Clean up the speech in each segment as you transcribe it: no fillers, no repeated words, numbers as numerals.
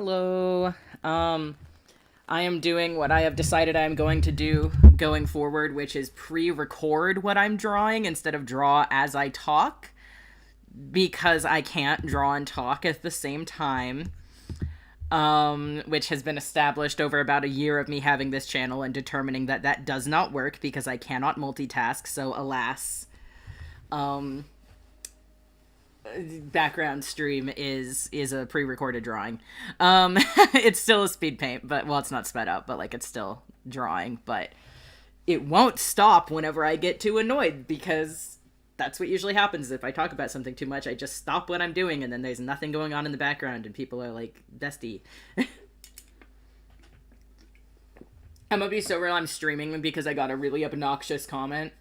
Hello. I am doing what I have decided I am going to do going forward, which is pre-record what I'm drawing instead of draw as I talk, because I can't draw and talk at the same time. Which has been established over about a year of me having this channel and determining that that does not work because I cannot multitask, so alas. Background stream is a pre-recorded drawing. It's still a speed paint, but well, it's not sped up, but like it's still drawing, but it won't stop whenever I get too annoyed, because that's what usually happens if I talk about something too much. I just stop what I'm doing and then there's nothing going on in the background and people are like, bestie. I'm gonna be so real, I'm streaming because I got a really obnoxious comment.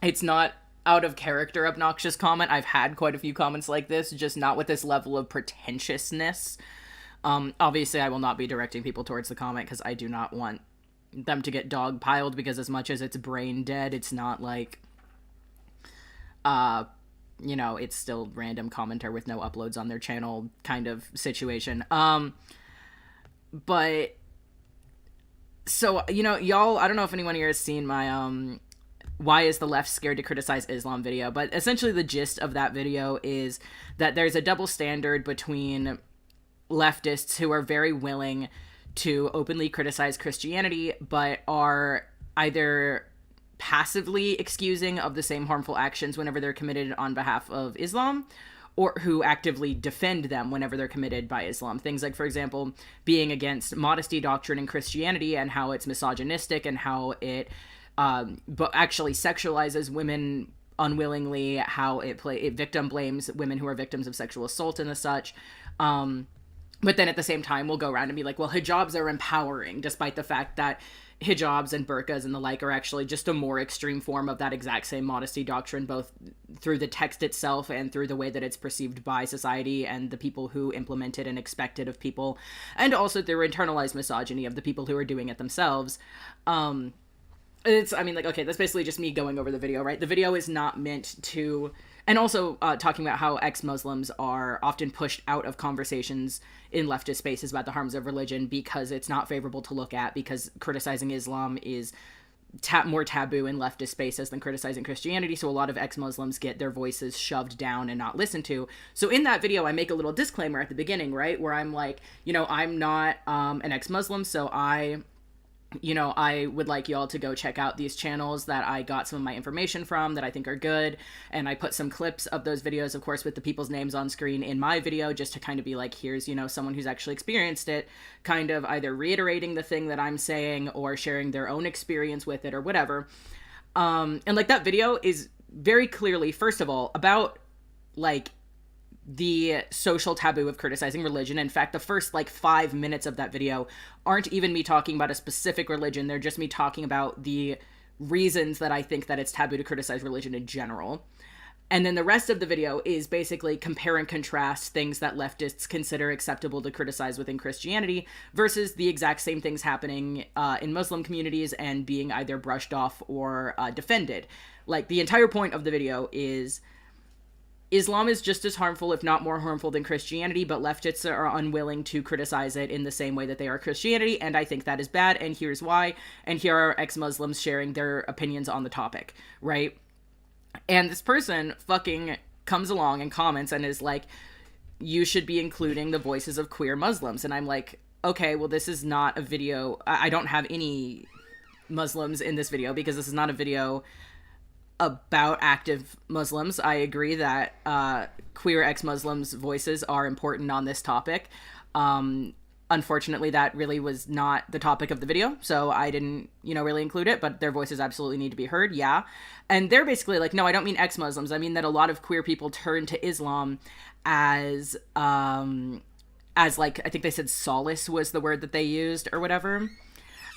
It's not out of character obnoxious comment. I've had quite a few comments like this, just not with this level of pretentiousness. Obviously, I will not be directing people towards the comment because I do not want them to get dogpiled, because as much as it's brain dead, it's not like, it's still random commenter with no uploads on their channel kind of situation. But, so, y'all, I don't know if anyone here has seen my, why is the left scared to criticize Islam video, but essentially the gist of that video is that there's a double standard between leftists who are very willing to openly criticize Christianity, but are either passively excusing of the same harmful actions whenever they're committed on behalf of Islam, or who actively defend them whenever they're committed by Islam. Things like, for example, being against modesty doctrine in Christianity and how it's misogynistic and how it but actually sexualizes women unwillingly, how it victim blames women who are victims of sexual assault and the such. But then at the same time, we'll go around and be like, well, hijabs are empowering, despite the fact that hijabs and burqas and the like are actually just a more extreme form of that exact same modesty doctrine, both through the text itself and through the way that it's perceived by society and the people who implement it and expect it of people, and also through internalized misogyny of the people who are doing it themselves. Okay, that's basically just me going over the video, right? The video is not meant to... And also talking about how ex-Muslims are often pushed out of conversations in leftist spaces about the harms of religion because it's not favorable to look at, because criticizing Islam is more taboo in leftist spaces than criticizing Christianity, so a lot of ex-Muslims get their voices shoved down and not listened to. So in that video, I make a little disclaimer at the beginning, right? Where I'm like, I'm not an ex-Muslim, so I would like y'all to go check out these channels that I got some of my information from that I think are good. And I put some clips of those videos, of course, with the people's names on screen in my video, just to kind of be like, here's, someone who's actually experienced it, kind of either reiterating the thing that I'm saying or sharing their own experience with it or whatever. And like that video is very clearly, first of all, about like the social taboo of criticizing religion. In fact, the first 5 minutes of that video aren't even me talking about a specific religion. They're just me talking about the reasons that I think that it's taboo to criticize religion in general. And then the rest of the video is basically compare and contrast things that leftists consider acceptable to criticize within Christianity versus the exact same things happening in Muslim communities and being either brushed off or defended. Like, the entire point of the video is Islam is just as harmful, if not more harmful, than Christianity, but leftists are unwilling to criticize it in the same way that they are Christianity, and I think that is bad, and here's why, and here are ex-Muslims sharing their opinions on the topic, right? And this person fucking comes along and comments and is like, you should be including the voices of queer Muslims, and I'm like, okay, well, this is not a video, I don't have any Muslims in this video, because this is not a video about active Muslims. I agree that queer ex-Muslims' voices are important on this topic. Unfortunately, that really was not the topic of the video, so I didn't, really include it, but their voices absolutely need to be heard, yeah. And they're basically like, no, I don't mean ex-Muslims. I mean that a lot of queer people turn to Islam as I think they said solace was the word that they used or whatever.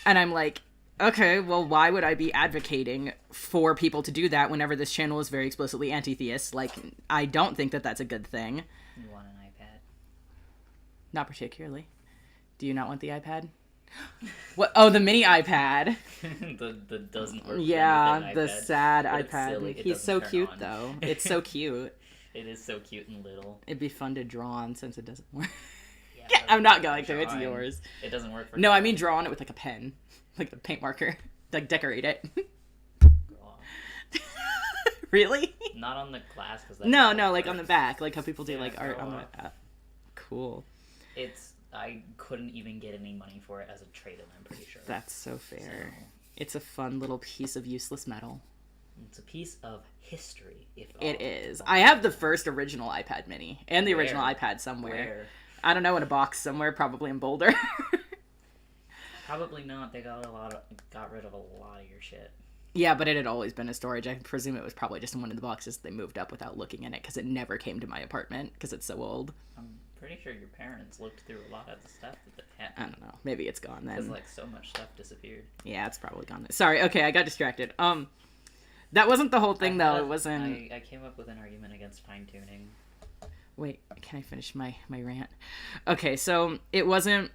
And I'm like, okay, well, why would I be advocating for people to do that whenever this channel is very explicitly anti-theist? Like, I don't think that that's a good thing. You want an iPad? Not particularly. Do you not want the iPad? What? Oh, the mini iPad. the doesn't work. Yeah, the sad But iPad. He's so cute, though. It's so cute. It is so cute and little. It'd be fun to draw on since it doesn't work. Yeah, I'm not going to. It's Drawing. yours. It doesn't work for No, I mean draw on it with like a pen, like a paint marker, like decorate it. Really? Not on the glass because No, like on the back, like how people do Yeah, like art go on on. the. Cool. I couldn't even get any money for it as a trade-in. I'm pretty sure. That's so fair. So, It's a fun little piece of useless metal. it's a piece of history. If It all. is. I have the first original iPad Mini and the original Where? iPad somewhere. Where? I don't know, in a box somewhere, probably in Boulder. Probably not. They got rid of a lot of your shit. Yeah, but it had always been in storage. I presume it was probably just in one of the boxes they moved up without looking in it because it never came to my apartment because it's so old. I'm pretty sure your parents looked through a lot of the stuff that they had. I don't know. Maybe it's gone Because then. like so much stuff disappeared. Yeah, it's probably gone then. Sorry. Okay, I got distracted. That wasn't the whole thing though. It wasn't. I came up with an argument against fine tuning. Wait, can I finish my rant? Okay, so it wasn't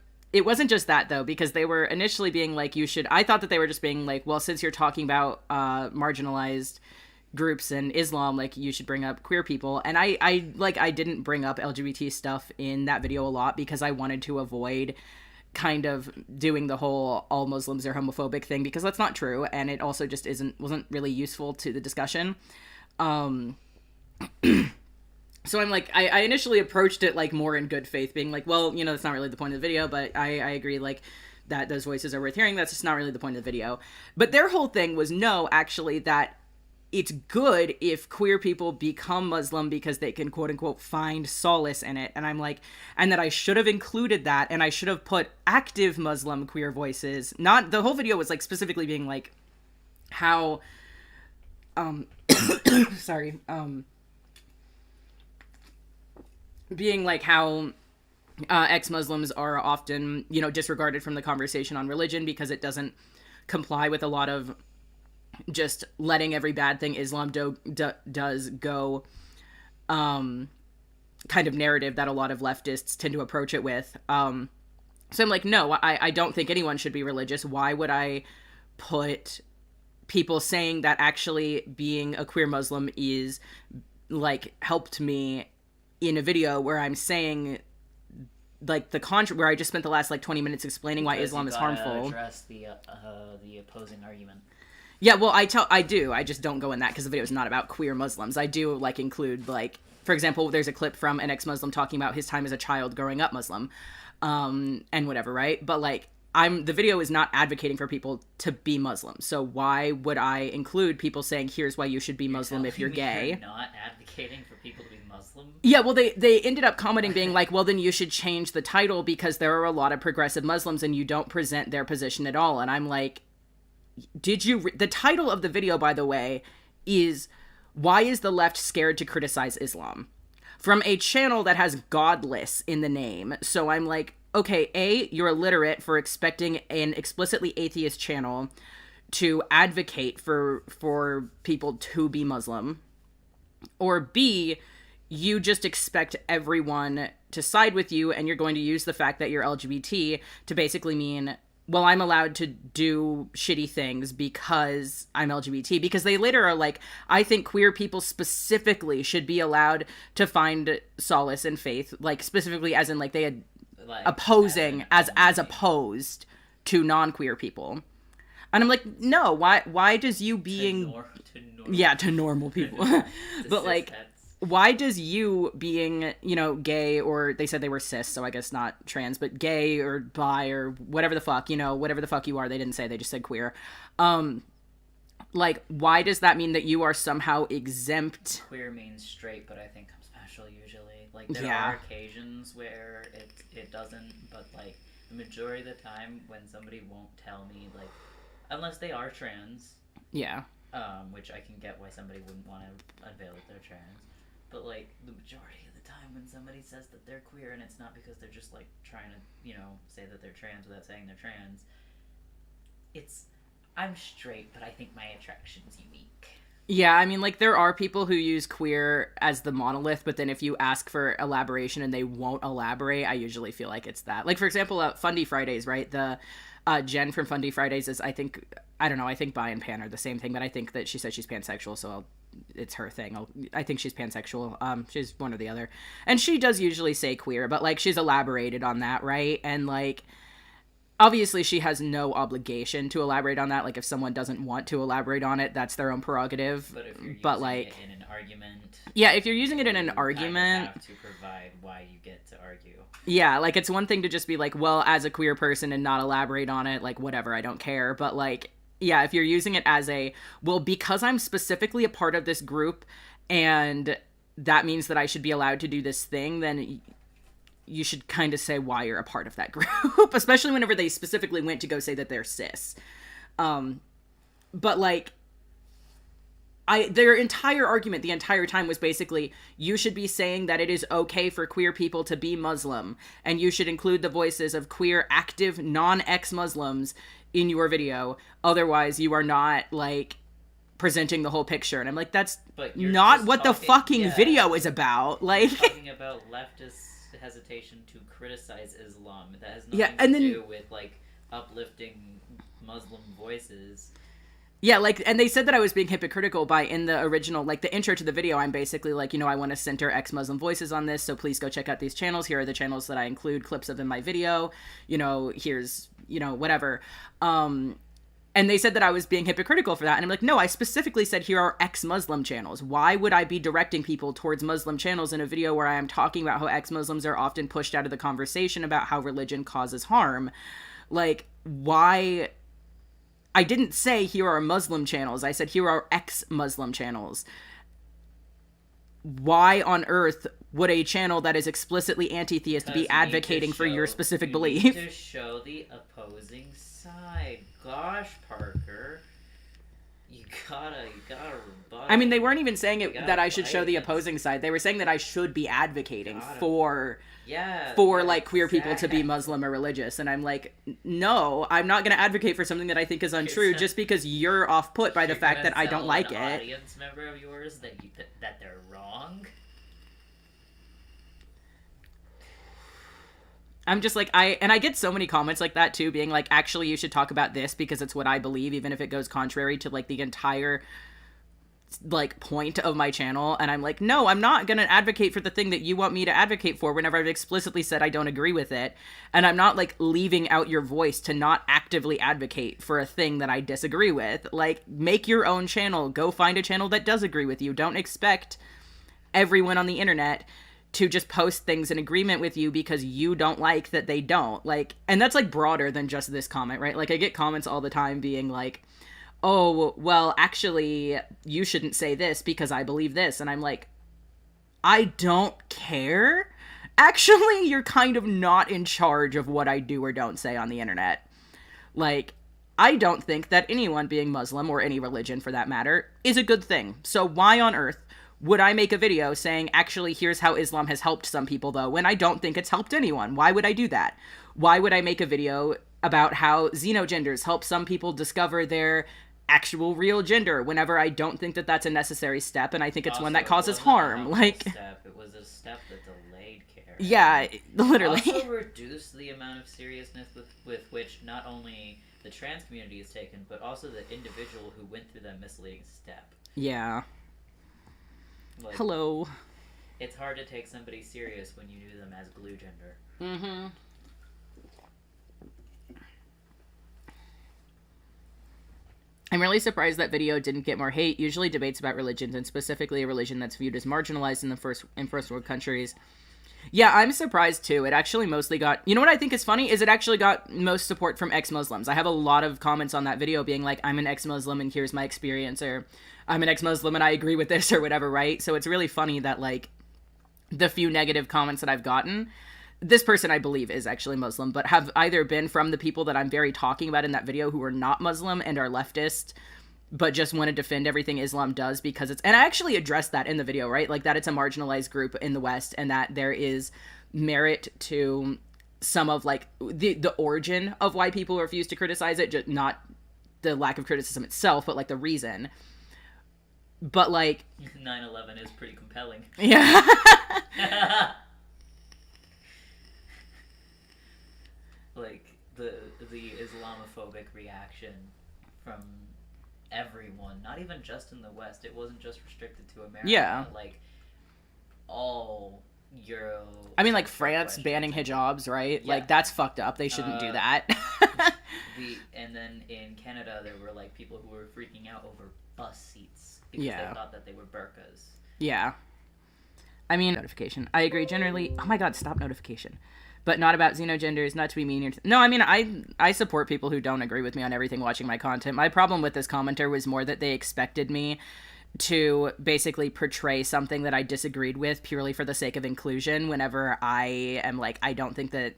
just that though, because they were initially being like, I thought that they were just being like, well, since you're talking about marginalized groups and Islam, like you should bring up queer people. And I didn't bring up LGBT stuff in that video a lot because I wanted to avoid kind of doing the whole all Muslims are homophobic thing, because that's not true, and it also just wasn't really useful to the discussion. So I'm like, I initially approached it like more in good faith, being like, well, that's not really the point of the video, but I agree, like, that those voices are worth hearing. That's just not really the point of the video. But their whole thing was, no, actually, that it's good if queer people become Muslim because they can, quote unquote, find solace in it. And I'm like, and that I should have included that, and I should have put active Muslim queer voices. Not, the whole video was like specifically being like, how, sorry, being like how ex-Muslims are often, disregarded from the conversation on religion because it doesn't comply with a lot of just letting every bad thing Islam does go kind of narrative that a lot of leftists tend to approach it with. So I'm like, no, I don't think anyone should be religious. Why would I put people saying that actually being a queer Muslim is like helped me in a video where I'm saying like where I just spent the last like 20 minutes explaining why Islam is harmful. Address the opposing argument. Yeah, well, I do. I just don't go in that because the video is not about queer Muslims. I do like include like, for example, there's a clip from an ex-Muslim talking about his time as a child growing up Muslim, and whatever, right? But like, the video is not advocating for people to be Muslim. So why would I include people saying, here's why you should be Muslim if you're gay? You're not advocating for people to be Muslim? Yeah, well, they ended up commenting being like, well, then you should change the title because there are a lot of progressive Muslims and you don't present their position at all. And I'm like, the title of the video, by the way, is Why is the Left Scared to Criticize Islam? From a channel that has godless in the name. So I'm like, okay, A, you're illiterate for expecting an explicitly atheist channel to advocate for people to be Muslim. Or B, you just expect everyone to side with you and you're going to use the fact that you're LGBT to basically mean, well, I'm allowed to do shitty things because I'm LGBT. Because they later are like, I think queer people specifically should be allowed to find solace in faith. Like, specifically as in, like, they had Like, opposing, as opposed to non-queer people. And I'm like, no, why does you being... to normal. Yeah, to normal people. But, like, why does you being, gay, or they said they were cis, so I guess not trans, but gay or bi or whatever the fuck, whatever the fuck you are, they didn't say, they just said queer. Like, why does that mean that you are somehow exempt? Queer means straight, but I think I'm special usually. Like, there Yeah. are occasions where it doesn't, but, like, the majority of the time when somebody won't tell me, like, unless they are trans, Yeah. which I can get why somebody wouldn't want to unveil that they're trans. But, like, the majority of the time when somebody says that they're queer and it's not because they're just, like, trying to, say that they're trans without saying they're trans, I'm straight, but I think my attraction's unique. Yeah, I mean, like, there are people who use queer as the monolith, but then if you ask for elaboration and they won't elaborate, I usually feel like it's that. Like, for example, Fundy Fridays, right? The Jen from Fundy Fridays is, I think bi and pan are the same thing, but I think that she says she's pansexual, so it's her thing. I think she's pansexual. She's one or the other. And she does usually say queer, but, like, she's elaborated on that, right? And, like, obviously she has no obligation to elaborate on that. Like, if someone doesn't want to elaborate on it, that's their own prerogative. But if you're but using like, it in an argument... Yeah, if you're using it in an you argument... have to provide why you get to argue. Yeah, like, it's one thing to just be like, well, as a queer person and not elaborate on it, like, whatever, I don't care. But, like, yeah, if you're using it as a, well, because I'm specifically a part of this group and that means that I should be allowed to do this thing, then you should kind of say why you're a part of that group, especially whenever they specifically went to go say that they're cis. But, like, their entire argument the entire time was basically, you should be saying that it is okay for queer people to be Muslim, and you should include the voices of queer, active, non-ex-Muslims in your video. Otherwise, you are not, like, presenting the whole picture. And I'm like, that's not what the fucking video is about. Like, you're talking about leftist hesitation to criticize Islam. That has nothing to do with, like, uplifting Muslim voices. Yeah, like, and they said that I was being hypocritical by, in the original, like, the intro to the video, I'm basically like, you know, I want to center ex-Muslim voices on this, so please go check out these channels. Here are the channels that I include clips of in my video. You know, here's, you know, whatever. And they said that I was being hypocritical for that. And I'm like, no, I specifically said here are ex-Muslim channels. Why would I be directing people towards Muslim channels in a video where I am talking about how ex-Muslims are often pushed out of the conversation about how religion causes harm? Like, why... I didn't say here are Muslim channels. I said here are ex-Muslim channels. Why on earth would a channel that is explicitly anti-theist be advocating for your specific belief? You need to show the opposing side. Gosh, Parker. You gotta rebut. I mean, they weren't even saying it that I should show the opposing side. They were saying that I should be advocating for like queer people to be Muslim or religious. And I'm like, no, I'm not going to advocate for something that I think is untrue just because you're off put by the fact that I don't like it. Audience member of yours that they're wrong. I'm just like, I get so many comments like that too, being like, actually, you should talk about this because it's what I believe, even if it goes contrary to, like, the entire, like, point of my channel. And I'm like, no, I'm not going to advocate for the thing that you want me to advocate for whenever I've explicitly said I don't agree with it. And I'm not, like, leaving out your voice to not actively advocate for a thing that I disagree with. Like, make your own channel. Go find a channel that does agree with you. Don't expect everyone on the internet to just post things in agreement with you because you don't like that they don't. Like, and that's, like, broader than just this comment, right? Like, I get comments all the time being like, oh, well, actually, you shouldn't say this because I believe this. And I'm like, I don't care. Actually, you're kind of not in charge of what I do or don't say on the internet. Like, I don't think that anyone being Muslim, or any religion for that matter, is a good thing. So why on earth would I make a video saying, actually, here's how Islam has helped some people, though, when I don't think it's helped anyone? Why would I do that? Why would I make a video about how xenogenders help some people discover their actual real gender whenever I don't think that that's a necessary step, and I think it's one that causes harm? Like, it was a step that delayed care. Yeah, literally. It also reduced the amount of seriousness with which not only the trans community is taken, but also the individual who went through that misleading step. Yeah. Like, hello. It's hard to take somebody serious when you do them as glue gender. Mm-hmm. I'm really surprised that video didn't get more hate. Usually debates about religions, and specifically a religion that's viewed as marginalized in first world countries. Yeah, I'm surprised too. It actually mostly got... You know what I think is funny? Is it actually got most support from ex-Muslims. I have a lot of comments on that video being like, I'm an ex-Muslim and here's my experience, or I'm an ex-Muslim and I agree with this, or whatever, right? So it's really funny that, like, the few negative comments that I've gotten... This person, I believe, is actually Muslim, but have either been from the people that I'm very talking about in that video who are not Muslim and are leftist, but just want to defend everything Islam does because it's... And I actually addressed that in the video, right? Like, that it's a marginalized group in the West and that there is merit to some of, like, the origin of why people refuse to criticize it, just not the lack of criticism itself, but, like, the reason. But, like... 9/11 is pretty compelling. Yeah. Like, the Islamophobic reaction from everyone, not even just in the West. It wasn't just restricted to America. Yeah. Like, all Euro. I mean, like, France banning hijabs, right? Yeah. Like, that's fucked up. They shouldn't do that. And then in Canada, there were, like, people who were freaking out over bus seats because Yeah. they thought that they were burqas. Yeah. I mean, notification. I agree generally. Oh my god, stop notification. But not about xenogenders, not to be mean. No, I mean, I support people who don't agree with me on everything watching my content. My problem with this commenter was more that they expected me to basically portray something that I disagreed with purely for the sake of inclusion whenever I am like, I don't think that,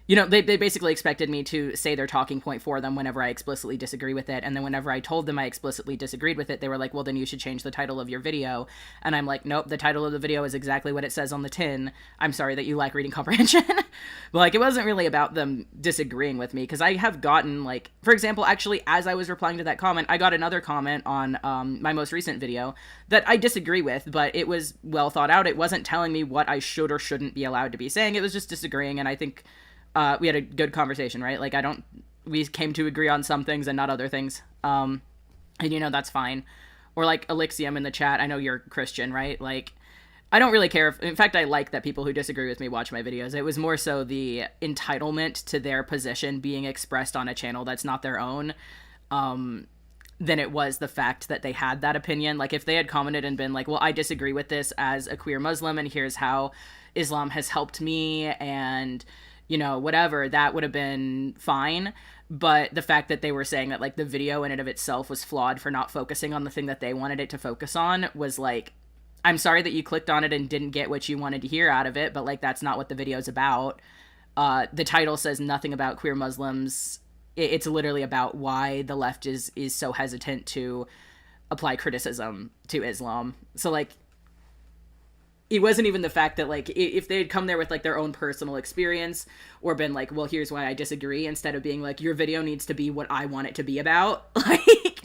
you know, they basically expected me to say their talking point for them whenever I explicitly disagree with it. And then whenever I told them I explicitly disagreed with it, they were like, well, then you should change the title of your video. And I'm like, nope, the title of the video is exactly what it says on the tin. I'm sorry that you lack reading comprehension. But, like, it wasn't really about them disagreeing with me, because I have gotten, like, for example, actually, as I was replying to that comment, I got another comment on my most recent video that I disagree with, but it was well thought out. It wasn't telling me what I should or shouldn't be allowed to be saying. It was just disagreeing, and I think we had a good conversation, right? Like, we came to agree on some things and not other things. And, you know, that's fine. Or, like, Elixium in the chat, I know you're Christian, right? Like, I don't really care in fact, I like that people who disagree with me watch my videos. It was more so the entitlement to their position being expressed on a channel that's not their own, than it was the fact that they had that opinion. Like, if they had commented and been like, well, I disagree with this as a queer Muslim, and here's how Islam has helped me, and, you know, whatever, that would have been fine. But the fact that they were saying that, like, the video in and of itself was flawed for not focusing on the thing that they wanted it to focus on was like, I'm sorry that you clicked on it and didn't get what you wanted to hear out of it, but, like, that's not what the video's about. The title says nothing about queer Muslims. It's literally about why the left is so hesitant to apply criticism to Islam. So, like, it wasn't even the fact that, like, if they had come there with, like, their own personal experience or been like, well, here's why I disagree, instead of being like, your video needs to be what I want it to be about. Like,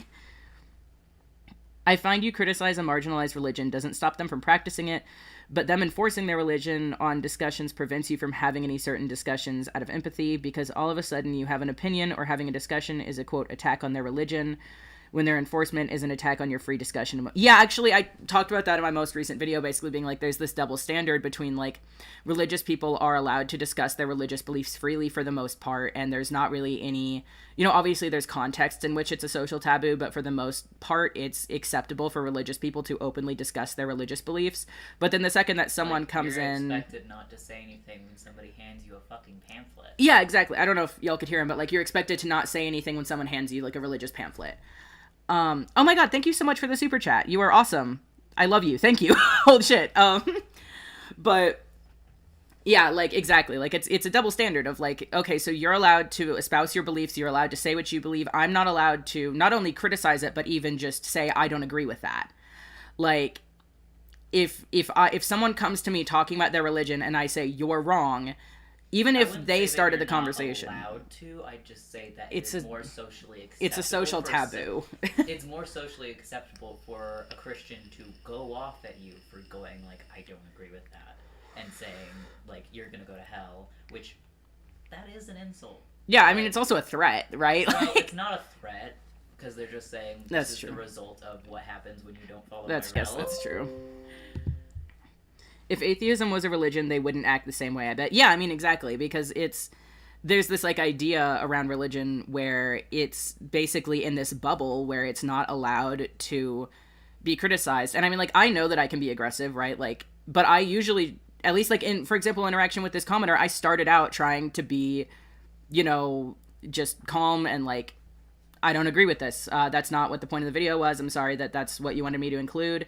I find you criticize a marginalized religion doesn't stop them from practicing it, but them enforcing their religion on discussions prevents you from having any certain discussions out of empathy, because all of a sudden you have an opinion, or having a discussion is a, quote, attack on their religion, when their enforcement is an attack on your free discussion. Yeah, actually, I talked about that in my most recent video, basically being like, there's this double standard between, like, religious people are allowed to discuss their religious beliefs freely for the most part, and there's not really any, you know, obviously there's contexts in which it's a social taboo, but for the most part, it's acceptable for religious people to openly discuss their religious beliefs. But then the second that someone comes in... You're expected not to say anything when somebody hands you a fucking pamphlet. Yeah, exactly. I don't know if y'all could hear him, but, like, you're expected to not say anything when someone hands you, like, a religious pamphlet. Oh my god, thank you so much for the super chat. You are awesome. I love you. Thank you. Holy shit. But yeah, like, exactly. Like, it's a double standard of, like, okay, so you're allowed to espouse your beliefs, you're allowed to say what you believe. I'm not allowed to not only criticize it, but even just say I don't agree with that. Like, if someone comes to me talking about their religion and I say you're wrong, even if they started the conversation. Not allowed to. I just say that it's more socially acceptable. It's a social taboo. It's more socially acceptable for a Christian to go off at you for going, like, I don't agree with that, and saying, like, you're gonna go to hell, which, that is an insult. Yeah, I mean, it's also a threat, right? Well, it's not a threat, because they're just saying this is true. The result of what happens when you don't follow Yes, that's true. If atheism was a religion, they wouldn't act the same way, I bet. Yeah, I mean, exactly, because there's this, like, idea around religion where it's basically in this bubble where it's not allowed to be criticized. And I mean, like, I know that I can be aggressive, right? Like, but I usually, at least, like, in, for example, interaction with this commenter, I started out trying to be, you know, just calm and, like, I don't agree with this. That's not what the point of the video was. I'm sorry that that's what you wanted me to include.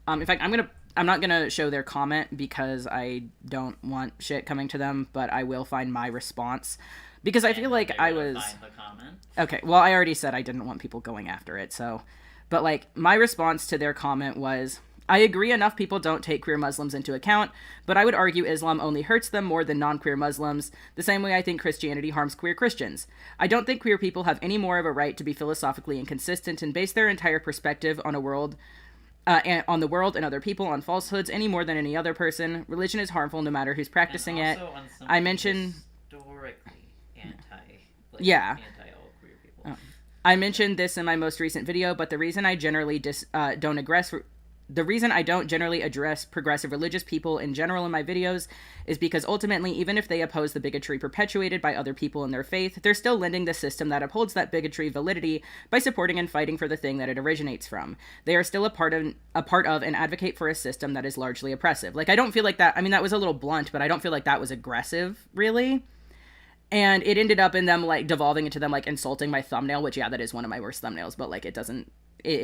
In fact, I'm not gonna show their comment because I don't want shit coming to them, but I will find my response, because I feel like I was... Find the comment. Okay, well, I already said I didn't want people going after it, so... But, like, my response to their comment was, I agree enough people don't take queer Muslims into account, but I would argue Islam only hurts them more than non-queer Muslims, the same way I think Christianity harms queer Christians. I don't think queer people have any more of a right to be philosophically inconsistent and base their entire perspective on on the world and other people on falsehoods any more than any other person. Religion is harmful no matter who's practicing it. I mention historically anti all queer people. I mentioned this in my most recent video, but the reason I generally the reason I don't generally address progressive religious people in general in my videos is because ultimately, even if they oppose the bigotry perpetuated by other people in their faith, they're still lending the system that upholds that bigotry validity by supporting and fighting for the thing that it originates from. They are still a part of and advocate for a system that is largely oppressive. Like, I don't feel like that, I mean, that was a little blunt, but I don't feel like that was aggressive, really. And it ended up in them, like, devolving into them, like, insulting my thumbnail, which, yeah, that is one of my worst thumbnails, but, like, it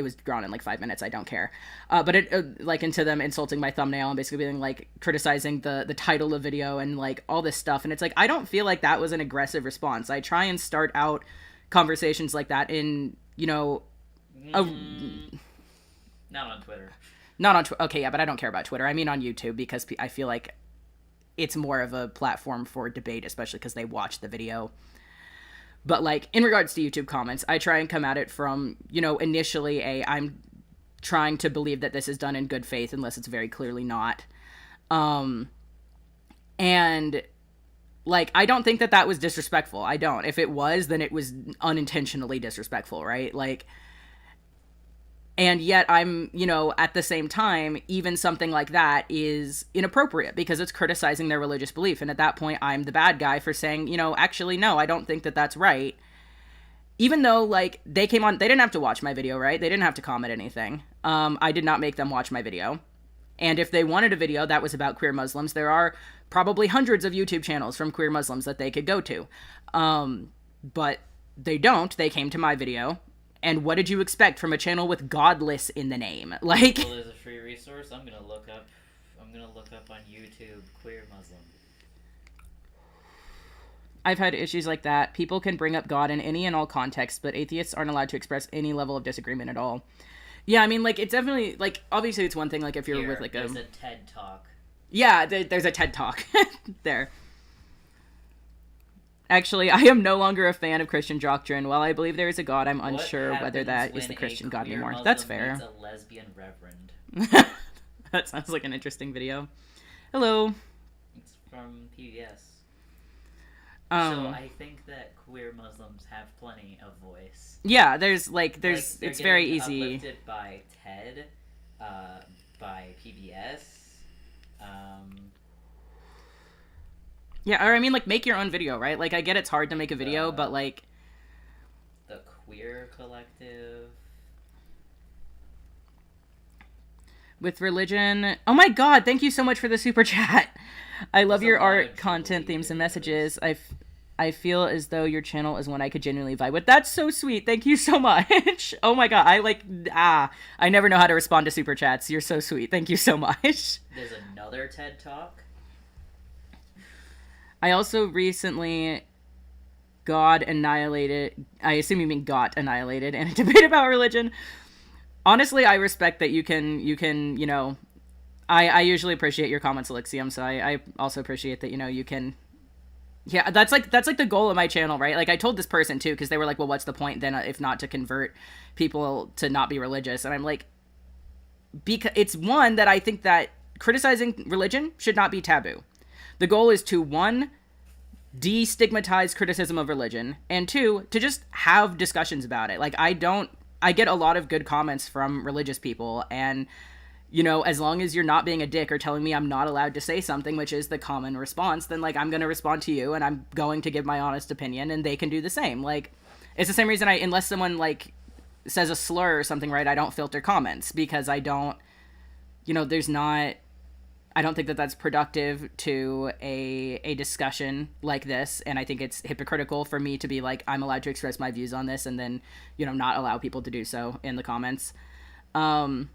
was drawn in like 5 minutes. I don't care. But it like into them insulting my thumbnail and basically being like criticizing the title of video and like all this stuff. And it's like, I don't feel like that was an aggressive response. I try and start out conversations like that in, you know, Not on Twitter. Not on Twitter. Okay, yeah, but I don't care about Twitter. I mean on YouTube, because I feel like it's more of a platform for debate, especially because they watch the video. But, like, in regards to YouTube comments, I try and come at it from, you know, initially I'm trying to believe that this is done in good faith, unless it's very clearly not. And, like, I don't think that was disrespectful. I don't. If it was, then it was unintentionally disrespectful, right? Like, and yet I'm, you know, at the same time, even something like that is inappropriate because it's criticizing their religious belief. And at that point, I'm the bad guy for saying, you know, actually, no, I don't think that that's right. Even though, like, they came on, they didn't have to watch my video, right? They didn't have to comment anything. I did not make them watch my video. And if they wanted a video that was about queer Muslims, there are probably hundreds of YouTube channels from queer Muslims that they could go to. But they don't. They came to my video. And what did you expect from a channel with godless in the name? Like, well, there's a free resource. I'm gonna look up on YouTube queer Muslim. I've had issues like that. People can bring up God in any and all contexts, but atheists aren't allowed to express any level of disagreement at all. Yeah, I mean, like, it's definitely, like, obviously it's one thing, like, if you're with, like, there's a TED Talk. Yeah, there's a TED Talk. There. Actually, I am no longer a fan of Christian doctrine. While I believe there is a God, I'm unsure whether that is the Christian God anymore. Muslim That's fair. a lesbian reverend. That sounds like an interesting video. Hello. It's from PBS. So I think that queer Muslims have plenty of voice. Yeah, there's it's very easy. Uplifted by TED, by PBS. Yeah, or I mean, like, make your own video, right? Like, I get it's hard to make a video, but, like... The Queer Collective. With religion... Oh my god, thank you so much for the super chat! I love your art, content, themes, and messages. I feel as though your channel is one I could genuinely vibe with. That's so sweet, thank you so much! Oh my god, I never know how to respond to super chats. You're so sweet, thank you so much. There's another TED Talk. I also recently got annihilated. I assume you mean got annihilated in a debate about religion. Honestly, I respect that you can, you know, I usually appreciate your comments, Alexium, so I also appreciate that, you know, you can, yeah, that's like the goal of my channel, right? Like, I told this person, too, because they were like, well, what's the point then if not to convert people to not be religious? And I'm like, because it's one, that I think that criticizing religion should not be taboo. The goal is to, one, destigmatize criticism of religion, and two, to just have discussions about it. Like, I get a lot of good comments from religious people, and, you know, as long as you're not being a dick or telling me I'm not allowed to say something, which is the common response, then, like, I'm going to respond to you, and I'm going to give my honest opinion, and they can do the same. Like, it's the same reason unless someone, like, says a slur or something, right, I don't filter comments, because I don't, you know, I don't think that that's productive to a discussion like this, and I think it's hypocritical for me to be like, I'm allowed to express my views on this, and then, you know, not allow people to do so in the comments. And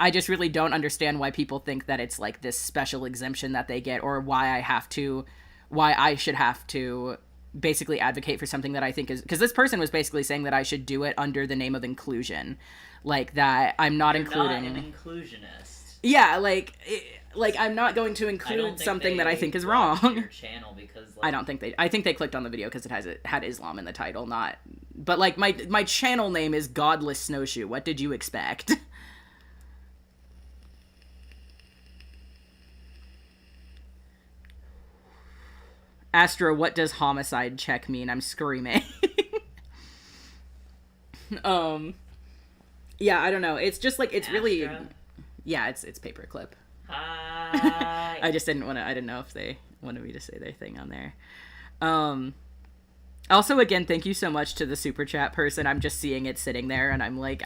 I just really don't understand why people think that it's like this special exemption that they get, or why I should have to basically advocate for something that I think is, because this person was basically saying that I should do it under the name of inclusion, like that I'm not You're including. Not an inclusionist. Yeah, like I'm not going to include something that I think is wrong. Your channel because, like, I think they clicked on the video because it had Islam in the title, not. But like my channel name is Godless Snowshoe. What did you expect? Astro, what does homicide check mean? I'm screaming. Yeah, I don't know. It's just like it's really Astra? yeah, it's paperclip. Hi. I just didn't want to. I didn't know if they wanted me to say their thing on there. Also, again, thank you so much to the super chat person. I'm just seeing it sitting there, and I'm like,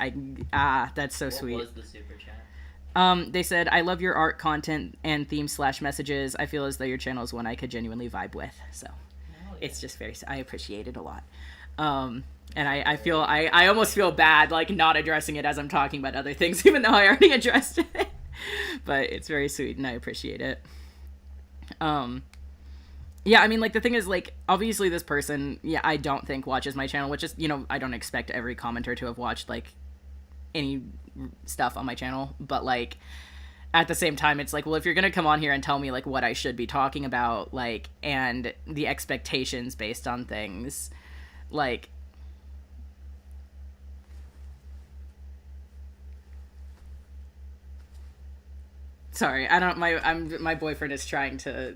that's so sweet. What was the super chat? They said, I love your art, content, and theme/messages. I feel as though your channel is one I could genuinely vibe with. So it's just I appreciate it a lot. And I almost feel bad, like, not addressing it as I'm talking about other things, even though I already addressed it. But it's very sweet, and I appreciate it. Yeah, I mean, like, the thing is, like, obviously this person, yeah, I don't think watches my channel, which is, you know, I don't expect every commenter to have watched, like, any stuff on my channel, but, like, at the same time, it's like, well, if you're gonna come on here and tell me, like, what I should be talking about, like, and the expectations based on things, like, sorry, I don't, my boyfriend is trying to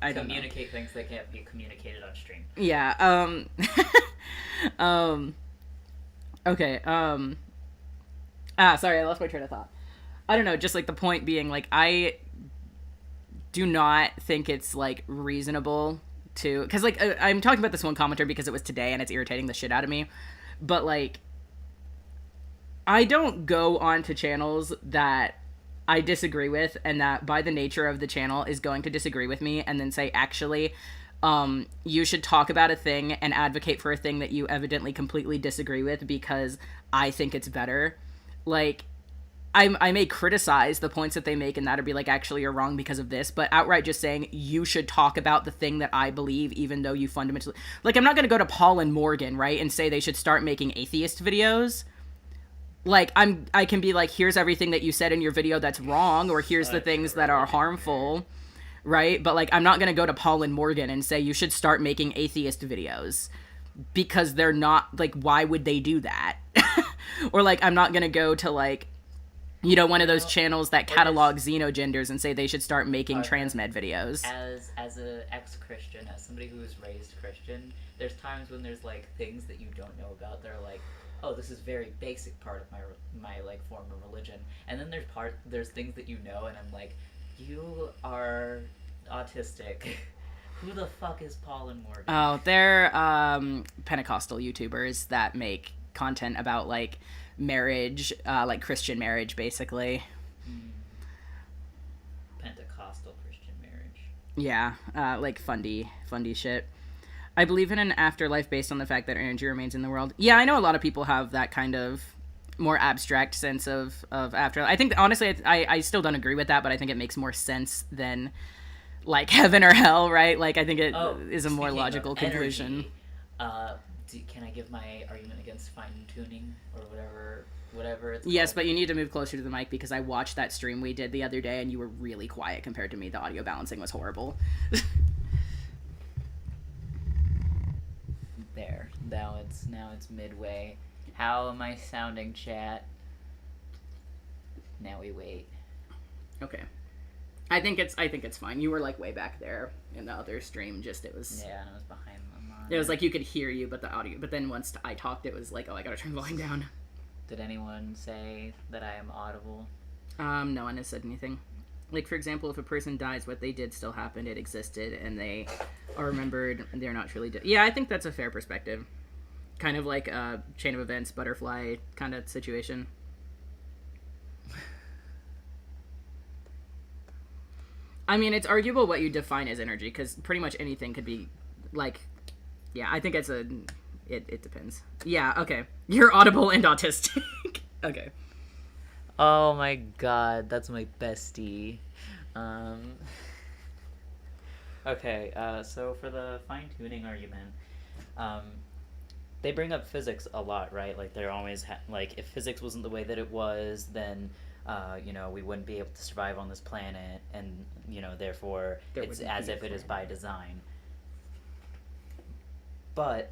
I don't know. Communicate things that can't be communicated on stream. Yeah, okay, sorry, I lost my train of thought. I don't know, just, like, the point being, like, I do not think it's, like, reasonable to... Because, like, I'm talking about this one commenter because it was today and it's irritating the shit out of me. But, like, I don't go onto channels that I disagree with and that, by the nature of the channel, is going to disagree with me and then say, actually... you should talk about a thing and advocate for a thing that you evidently completely disagree with because I think it's better. Like, I may criticize the points that they make and that, or be like, actually, you're wrong because of this, but outright just saying, you should talk about the thing that I believe, even though you fundamentally... Like, I'm not going to go to Paul and Morgan, right, and say they should start making atheist videos. Like, I can be like, here's everything that you said in your video that's wrong, or here's the things that are harmful, right? But, like, I'm not going to go to Paul and Morgan and say, you should start making atheist videos. Because they're not, like, why would they do that? Or, like, I'm not going to go to, like, you know, one of those channels that catalog xenogenders and say they should start making transmed videos. As a ex-Christian, as somebody who was raised Christian, there's times when there's, like, things that you don't know about. They're like, oh, this is very basic part of my like, form of religion. And then there's things that you know, and I'm like, you are autistic. Who the fuck is Paul and Morgan? Oh, they're Pentecostal YouTubers that make content about, like, marriage, like Christian marriage, basically. Pentecostal Christian marriage. Yeah, like fundy shit. I believe in an afterlife based on the fact that energy remains in the world. Yeah, I know a lot of people have that kind of more abstract sense of afterlife. I think, honestly, I still don't agree with that, but I think it makes more sense than, like, heaven or hell, right? Like, I think it is a more logical conclusion. Can I give my argument against fine-tuning, or whatever it's called? Yes, but you need to move closer to the mic because I watched that stream we did the other day and you were really quiet compared to me. The audio balancing was horrible. There. Now it's midway. How am I sounding, chat? Now we wait. Okay. I think it's fine. You were, like, way back there in the other stream. Just it was. Yeah, and I was behind the monitor. It was like you could hear you, but the audio. But then once I talked, it was like, oh, I gotta turn the volume down. Did anyone say that I am audible? No one has said anything. Like, for example, if a person dies, what they did still happened. It existed, and they are remembered. And they're not truly dead. Yeah, I think that's a fair perspective. Kind of like a chain of events, butterfly kind of situation. I mean, it's arguable what you define as energy, because pretty much anything could be, like, yeah, I think it depends. Yeah, okay. You're audible and autistic. Okay. Oh my god, that's my bestie. Okay, so for the fine-tuning argument, they bring up physics a lot, right? Like, they're always, like, if physics wasn't the way that it was, then... you know, we wouldn't be able to survive on this planet, and, you know, therefore, it's as if it is by design. But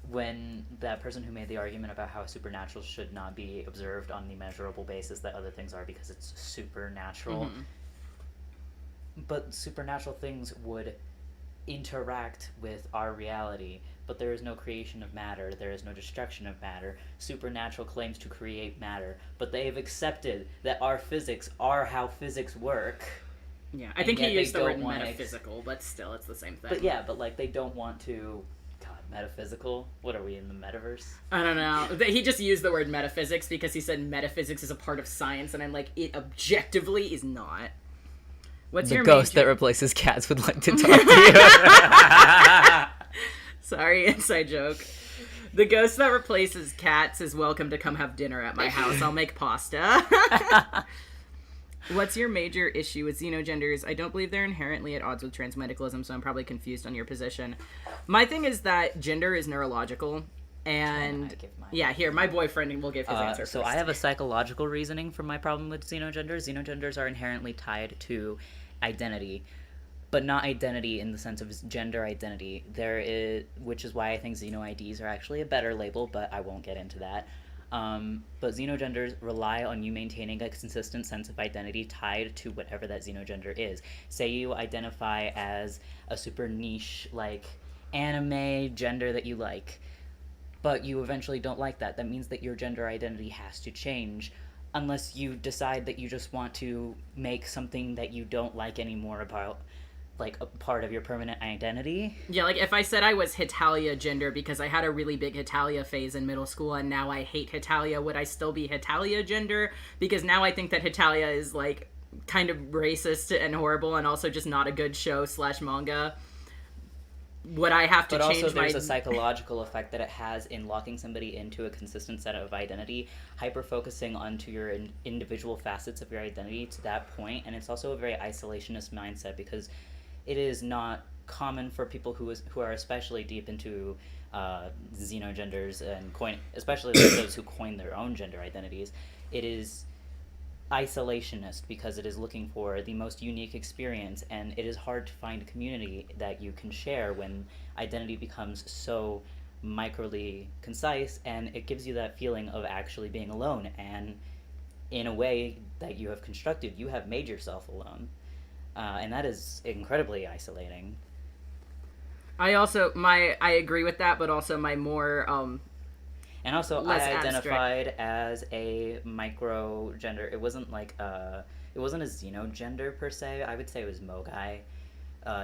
when that person who made the argument about how supernatural should not be observed on the measurable basis that other things are because it's supernatural, but supernatural things would interact with our reality, but there is no creation of matter, there is no destruction of matter. Supernatural claims to create matter, but they have accepted that our physics are how physics work. Yeah, I think he used the word metaphysical, but still, it's the same thing. But yeah, but like they don't want to. God, metaphysical? What are we in the metaverse? I don't know. He just used the word metaphysics because he said metaphysics is a part of science, and I'm like, it objectively is not. What's your ghost that replaces cats would like to talk to you. Sorry, inside joke. The ghost that replaces cats is welcome to come have dinner at my house. I'll make pasta. What's your major issue with xenogenders? I don't believe they're inherently at odds with transmedicalism, so I'm probably confused on your position. My thing is that gender is neurological, and yeah, here, my boyfriend will give his answer So first. I have a psychological reasoning for my problem with xenogenders. Xenogenders are inherently tied to identity, but not identity in the sense of gender identity. Which is why I think xeno-IDs are actually a better label, but I won't get into that. But xenogenders rely on you maintaining a consistent sense of identity tied to whatever that xenogender is. Say you identify as a super niche, like, anime gender that you like, but you eventually don't like that. That means that your gender identity has to change, unless you decide that you just want to make something that you don't like anymore about, like, a part of your permanent identity. Yeah, like, if I said I was Hitalia gender because I had a really big Hitalia phase in middle school and now I hate Hitalia, would I still be Hitalia gender? Because now I think that Hitalia is, like, kind of racist and horrible and also just not a good show / manga. Would I have to change my... But also there's a psychological effect that it has in locking somebody into a consistent set of identity, hyper-focusing onto your individual facets of your identity to that point, and it's also a very isolationist mindset because it is not common for people who are especially deep into xenogenders and especially those who coin their own gender identities. It is isolationist because it is looking for the most unique experience, and it is hard to find a community that you can share when identity becomes so microly concise, and it gives you that feeling of actually being alone, and in a way that you have constructed, you have made yourself alone. And that is incredibly isolating. I agree with that, but also my more, and also, less I abstract. identified as a micro gender. It wasn't like it wasn't a xenogender per se. I would say it was Mogai,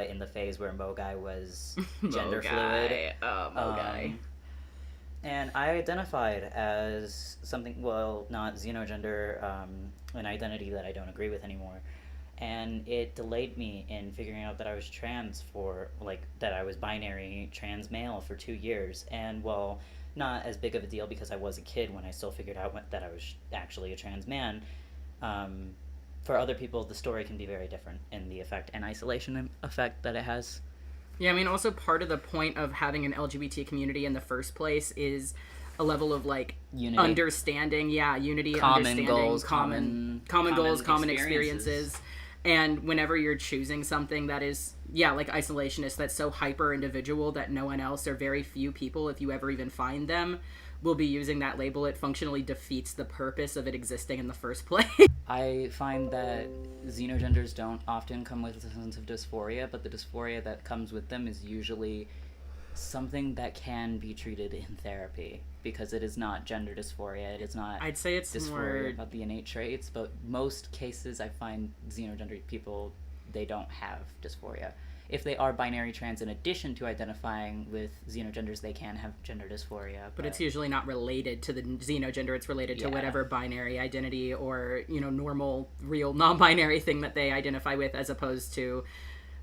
in the phase where Mogai was gender fluid. Mogai. And I identified as something, well, not xenogender, an identity that I don't agree with anymore. And it delayed me in figuring out that I was trans that I was binary trans male for 2 years. And, well, not as big of a deal because I was a kid when I still figured out that I was actually a trans man. For other people, the story can be very different in the effect and isolation effect that it has. Yeah, I mean, also part of the point of having an LGBT community in the first place is a level of, like, Unity. Understanding. Yeah, unity, Common understanding. goals, common goals, common experiences. And whenever you're choosing something that is, like isolationist, that's so hyper individual that no one else or very few people, if you ever even find them, will be using that label, it functionally defeats the purpose of it existing in the first place. I find that xenogenders don't often come with a sense of dysphoria, but the dysphoria that comes with them is usually something that can be treated in therapy, because it is not gender dysphoria, it is not I'd say it's dysphoria more about the innate traits, but most cases I find xenogender people, they don't have dysphoria. If they are binary trans in addition to identifying with xenogenders, they can have gender dysphoria. But it's usually not related to the xenogender, it's related to whatever binary identity or, normal, real, non-binary thing that they identify with, as opposed to,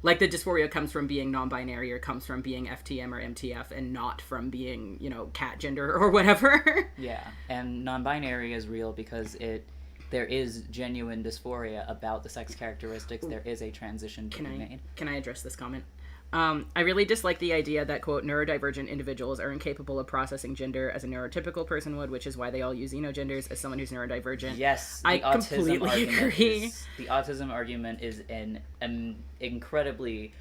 like, the dysphoria comes from being non-binary or comes from being FTM or MTF and not from being, cat gender or whatever. Yeah, and non-binary is real because there is genuine dysphoria about the sex characteristics. There is a transition to be made. Can I address this comment? I really dislike the idea that, quote, neurodivergent individuals are incapable of processing gender as a neurotypical person would, which is why they all use xenogenders as someone who's neurodivergent. Yes, I completely agree. The autism argument is an incredibly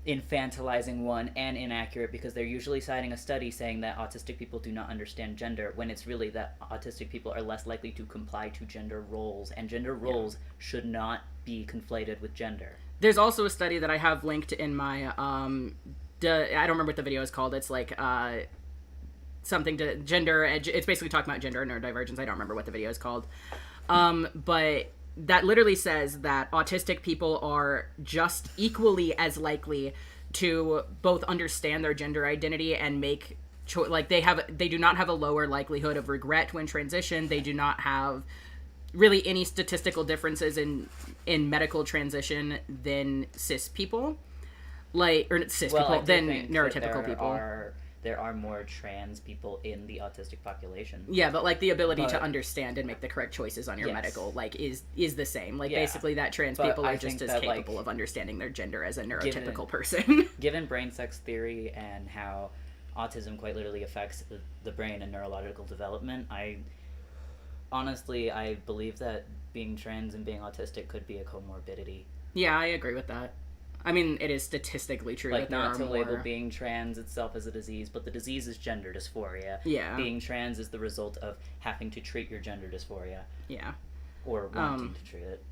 infantilizing one and inaccurate, because they're usually citing a study saying that autistic people do not understand gender, when it's really that autistic people are less likely to comply to gender roles, and gender roles should not be conflated with gender. There's also a study that I have linked in my I don't remember what the video is called. It's like something to gender. It's basically talking about gender and neurodivergence. I don't remember what the video is called. But that literally says that autistic people are just equally as likely to both understand their gender identity and make they do not have a lower likelihood of regret when transition. They do not have really any statistical differences in medical transition than cis people, than neurotypical people. There are more trans people in the autistic population. Yeah, but like the ability to understand and make the correct choices on your Yes. medical is the same. Like Yeah. basically that trans But people I are just think as that, capable like, of understanding their gender as a neurotypical given- person. Given brain sex theory and how autism quite literally affects the brain and neurological development, I believe that being trans and being autistic could be a comorbidity. Yeah, I agree with that. I mean, it is statistically true Like, that there not are to more. label being trans itself as a disease, but the disease is gender dysphoria. Yeah. Being trans is the result of having to treat your gender dysphoria Yeah. or wanting to treat it.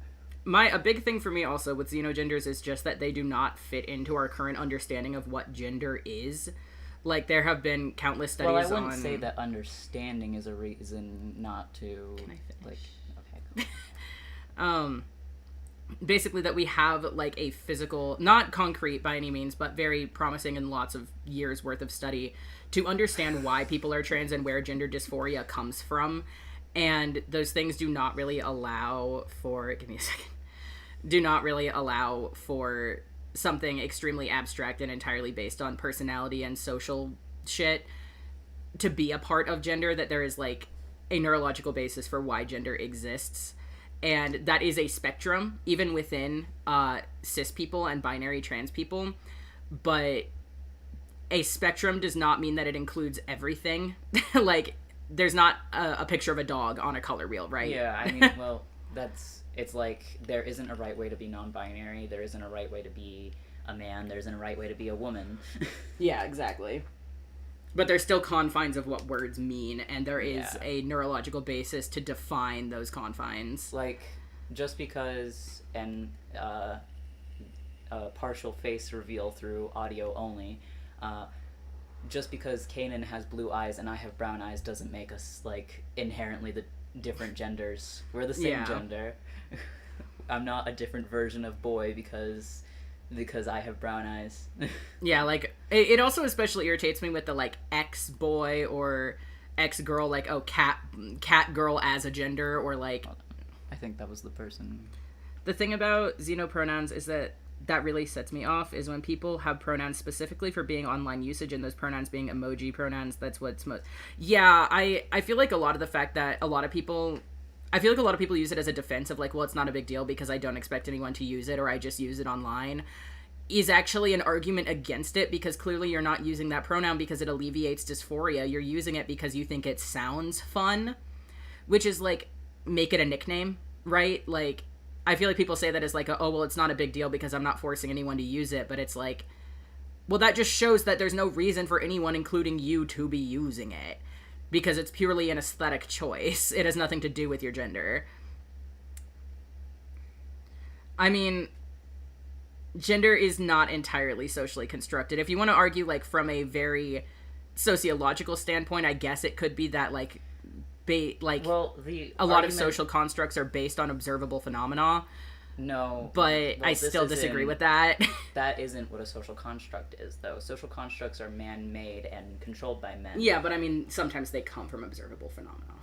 A big thing for me also with xenogenders is just that they do not fit into our current understanding of what gender is. Like, there have been countless studies Well, I wouldn't on... say that understanding is a reason not to. Can I finish? Okay. Cool. Basically that we have like a physical, not concrete by any means, but very promising and lots of years worth of study to understand why people are trans and where gender dysphoria comes from. And those things do not really allow for, do not really allow for something extremely abstract and entirely based on personality and social shit to be a part of gender, that there is like a neurological basis for why gender exists. And that is a spectrum, even within cis people and binary trans people. But a spectrum does not mean that it includes everything. Like, there's not a picture of a dog on a color wheel, right? Yeah, I mean, well, it's like there isn't a right way to be non-binary. There isn't a right way to be a man. There isn't a right way to be a woman. Yeah, exactly. But there's still confines of what words mean, and there is Yeah. a neurological basis to define those confines. Like, just because a partial face reveal through audio only, just because Kanan has blue eyes and I have brown eyes doesn't make us, like, inherently the different genders. We're the same Yeah. gender. I'm not a different version of boy because I have brown eyes. Yeah, like, it also especially irritates me with the, like, ex-boy or ex-girl, like, oh, cat girl as a gender, or, like... I think that was the person. The thing about xenopronouns is that really sets me off, is when people have pronouns specifically for being online usage, and those pronouns being emoji pronouns. That's what's most... Yeah, I feel like a lot of the fact that a lot of people... I feel like a lot of people use it as a defense of, like, well, it's not a big deal because I don't expect anyone to use it, or I just use it online, is actually an argument against it, because clearly you're not using that pronoun because it alleviates dysphoria. You're using it because you think it sounds fun, which is, like, make it a nickname, right? Like, I feel like people say that as, like, oh, well, it's not a big deal because I'm not forcing anyone to use it, but it's like, well, that just shows that there's no reason for anyone, including you, to be using it. Because it's purely an aesthetic choice. It has nothing to do with your gender. I mean, gender is not entirely socially constructed. If you want to argue, like, from a very sociological standpoint, I guess it could be that, like, Well, a lot of social constructs are based on observable phenomena. No. But well, I this still disagree isn't- with that. That isn't what a social construct is, though. Social constructs are man-made and controlled by men. Yeah, but I mean, sometimes they come from observable phenomena.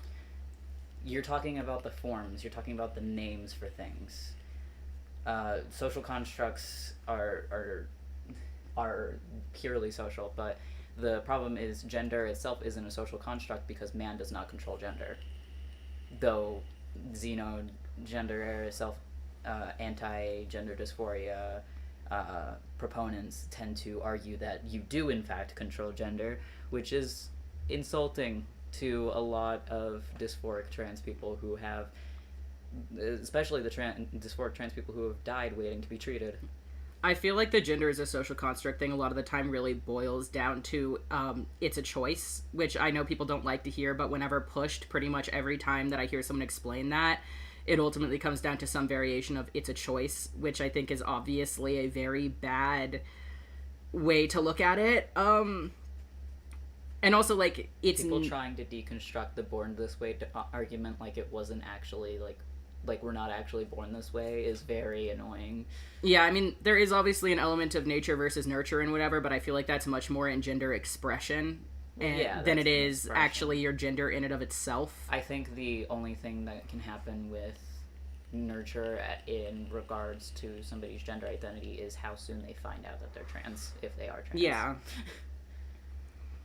You're talking about the forms. You're talking about the names for things. Social constructs are purely social, but the problem is gender itself isn't a social construct because man does not control gender. Though xenogender anti-gender dysphoria proponents tend to argue that you do in fact control gender, which is insulting to a lot of dysphoric trans people who have, especially the dysphoric trans people who have died waiting to be treated. I feel like the gender is a social construct thing a lot of the time really boils down to it's a choice, which I know people don't like to hear, but whenever pushed, pretty much every time that I hear someone explain that, it ultimately comes down to some variation of it's a choice, which I think is obviously a very bad way to look at it. And also, like, it's People trying to deconstruct the born this way argument like it wasn't actually, like we're not actually born this way is very annoying. Yeah, I mean, there is obviously an element of nature versus nurture and whatever, but I feel like that's much more in gender expression than it is actually your gender in and of itself. I think the only thing that can happen with nurture in regards to somebody's gender identity is how soon they find out that they're trans, if they are trans. Yeah.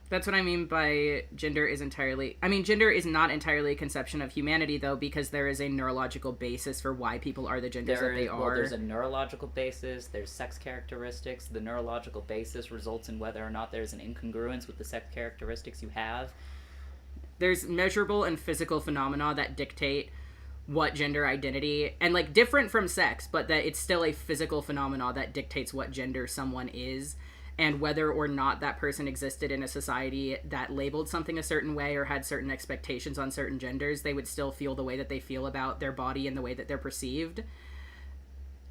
That's what I mean by gender is not entirely a conception of humanity, though, because there is a neurological basis for why people are the genders that they are. Well, there's a neurological basis, there's sex characteristics. The neurological basis results in whether or not there's an incongruence with the sex characteristics you have. There's measurable and physical phenomena that dictate what gender identity, and, like, different from sex, but that it's still a physical phenomena that dictates what gender someone is. And whether or not that person existed in a society that labeled something a certain way or had certain expectations on certain genders, they would still feel the way that they feel about their body and the way that they're perceived.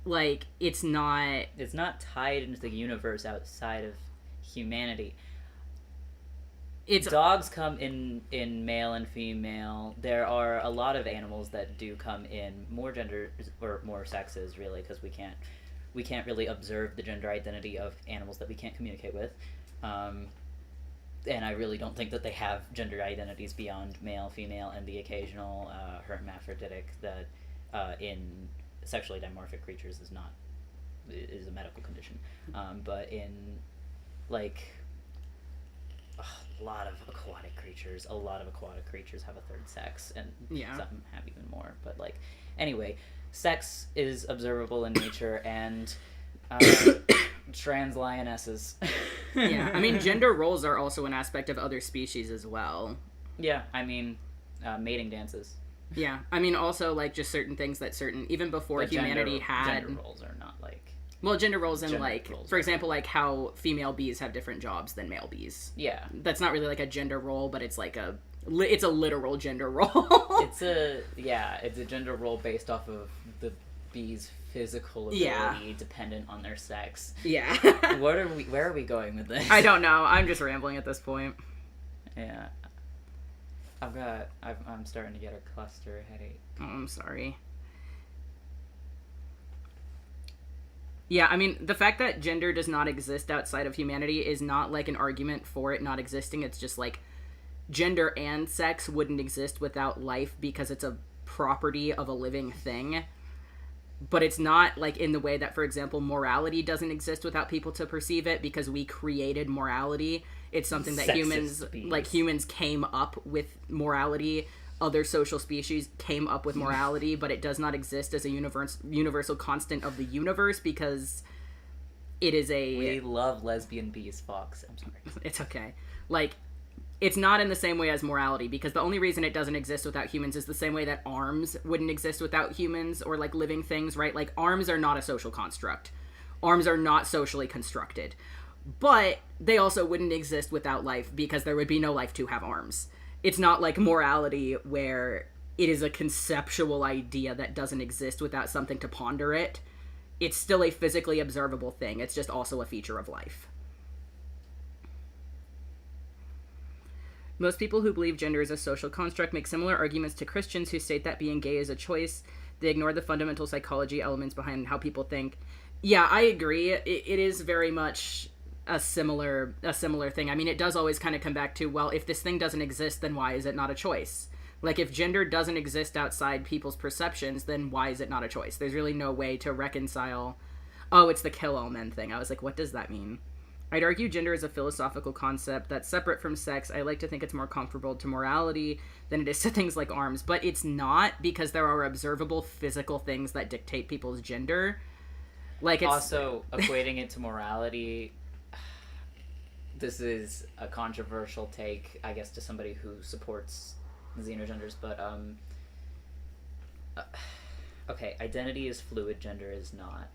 Like, it's not tied into the universe outside of humanity. It's dogs come in male and female. There are a lot of animals that do come in more genders or more sexes, really, because we can't really observe the gender identity of animals that we can't communicate with. And I really don't think that they have gender identities beyond male, female, and the occasional hermaphroditic that in sexually dimorphic creatures is a medical condition. But in, like, a lot of aquatic creatures have a third sex, and some have even more. But, like, anyway, sex is observable in nature, and trans lionesses. Yeah, I mean, gender roles are also an aspect of other species as well. Yeah, I mean, mating dances. Yeah, I mean, also, like, just certain things that even before humanity had... Gender roles are not, like... Well, gender roles in, like, for example, like, how female bees have different jobs than male bees. Yeah. That's not really, like, a gender role, but it's, like, it's a literal gender role. It's a gender role based off of the bee's physical ability, dependent on their sex. Yeah. Where are we going with this? I don't know. I'm just rambling at this point. Yeah. I'm starting to get a cluster headache. Oh, I'm sorry. Yeah, I mean, the fact that gender does not exist outside of humanity is not, like, an argument for it not existing. It's just, like, gender and sex wouldn't exist without life because it's a property of a living thing. But it's not, like, in the way that, for example, morality doesn't exist without people to perceive it because we created morality. It's something that humans came up with morality. Other social species came up with morality, but it does not exist as a universal constant of the universe because it is a... We love lesbian bees, Fox. I'm sorry. It's okay. Like, it's not in the same way as morality because the only reason it doesn't exist without humans is the same way that arms wouldn't exist without humans or, like, living things, right? Like, arms are not a social construct. Arms are not socially constructed. But they also wouldn't exist without life because there would be no life to have arms. It's not like morality where it is a conceptual idea that doesn't exist without something to ponder it. It's still a physically observable thing. It's just also a feature of life. Most people who believe gender is a social construct make similar arguments to Christians who state that being gay is a choice. They ignore the fundamental psychology elements behind how people think. Yeah, I agree. It is very much a similar thing. I mean, it does always kind of come back to, well, if this thing doesn't exist, then why is it not a choice? Like, if gender doesn't exist outside people's perceptions, then why is it not a choice? There's really no way to reconcile, oh, it's the kill all men thing. I was like, what does that mean? I'd argue gender is a philosophical concept that's separate from sex. I like to think it's more comparable to morality than it is to things like arms, but it's not because there are observable physical things that dictate people's gender. Like, it's... Also, equating it to morality... This is a controversial take, I guess, to somebody who supports xenogenders, but, okay, identity is fluid, gender is not.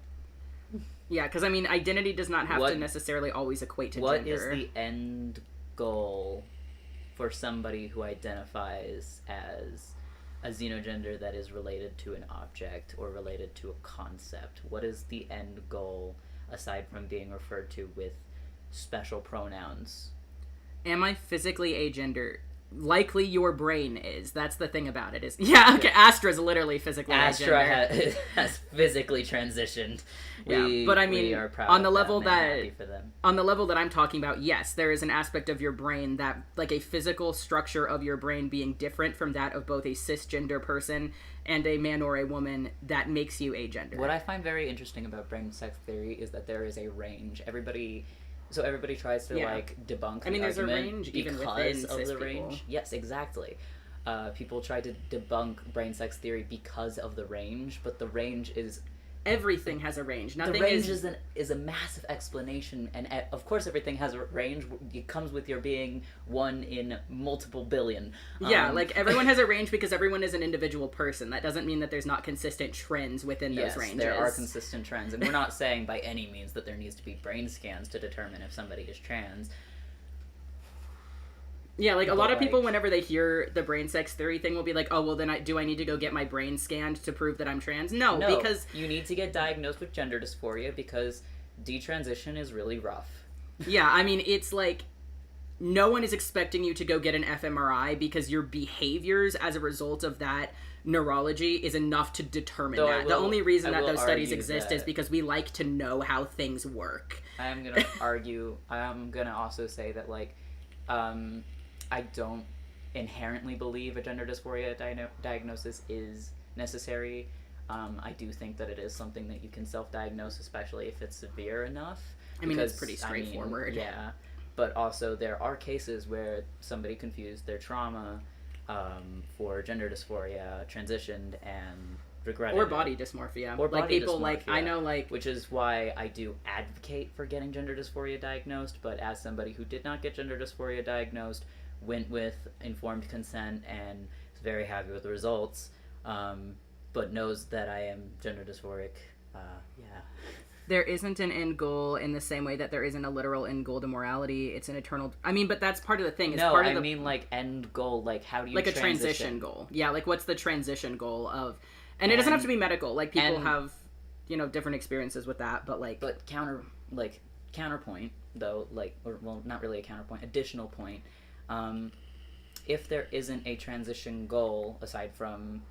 Yeah, because, I mean, identity does not have to necessarily always equate to what gender. What is the end goal for somebody who identifies as a xenogender that is related to an object or related to a concept? What is the end goal aside from being referred to with special pronouns? Am I physically agender? Likely your brain is. That's the thing about it is. Yeah, okay, Astra's literally physically Astra agender. has physically transitioned. Yeah, but I mean, we are proud on the of level them and that happy for them. on the level that I'm talking about, yes, there is an aspect of your brain that, like a physical structure of your brain being different from that of both a cisgender person and a man or a woman that makes you agender. What I find very interesting about brain sex theory is that there is a range. Everybody tries to Yeah. like debunk. I mean, the there's a argument range even because within of cis the people. range. Yes, exactly. People try to debunk brain sex theory because of the range, but the range is Everything has a range. Nothing the range is is a massive explanation, and of course everything has a range. It comes with your being one in multiple billion. Yeah, like everyone has a range because everyone is an individual person. That doesn't mean that there's not consistent trends within yes, those ranges. there are consistent trends, and we're not saying by any means that there needs to be brain scans to determine if somebody is trans. Yeah, like a lot of like- people, whenever they hear the brain sex theory thing, will be like, "Oh, well, then do I need to go get my brain scanned to prove that I'm trans?" No, No, because you need to get diagnosed with gender dysphoria because detransition is really rough. yeah, I mean, it's like no one is expecting you to go get an fMRI because your behaviors as a result of that neurology is enough to determine Though I that. The will- only reason I that will those studies argue exist that- is because we like to know how things work. I am gonna argue. I am gonna also say that I don't inherently believe a gender dysphoria diagnosis is necessary. I do think that it is something that you can self-diagnose, especially if it's severe enough. I mean, it's because, pretty straightforward. yeah, but also there are cases where somebody confused their trauma for gender dysphoria, transitioned, and regretted Or it. body dysmorphia. Or like body people like I dysmorphia. know like Which is why I do advocate for getting gender dysphoria diagnosed, but as somebody who did not get gender dysphoria diagnosed, went with informed consent and is very happy with the results, but knows that I am gender dysphoric. Yeah. there isn't an end goal in the same way that there isn't a literal end goal to morality. It's an eternal. I mean, but that's part of the thing. It's No, part I of the, mean like end goal. Like how do you like a transition transition goal. Yeah, like what's the transition goal of? And it doesn't have to be medical. Like people and- have, different experiences with that. But like, But counterpoint though, or well, not really a counterpoint. Additional point. If there isn't a transition goal aside from,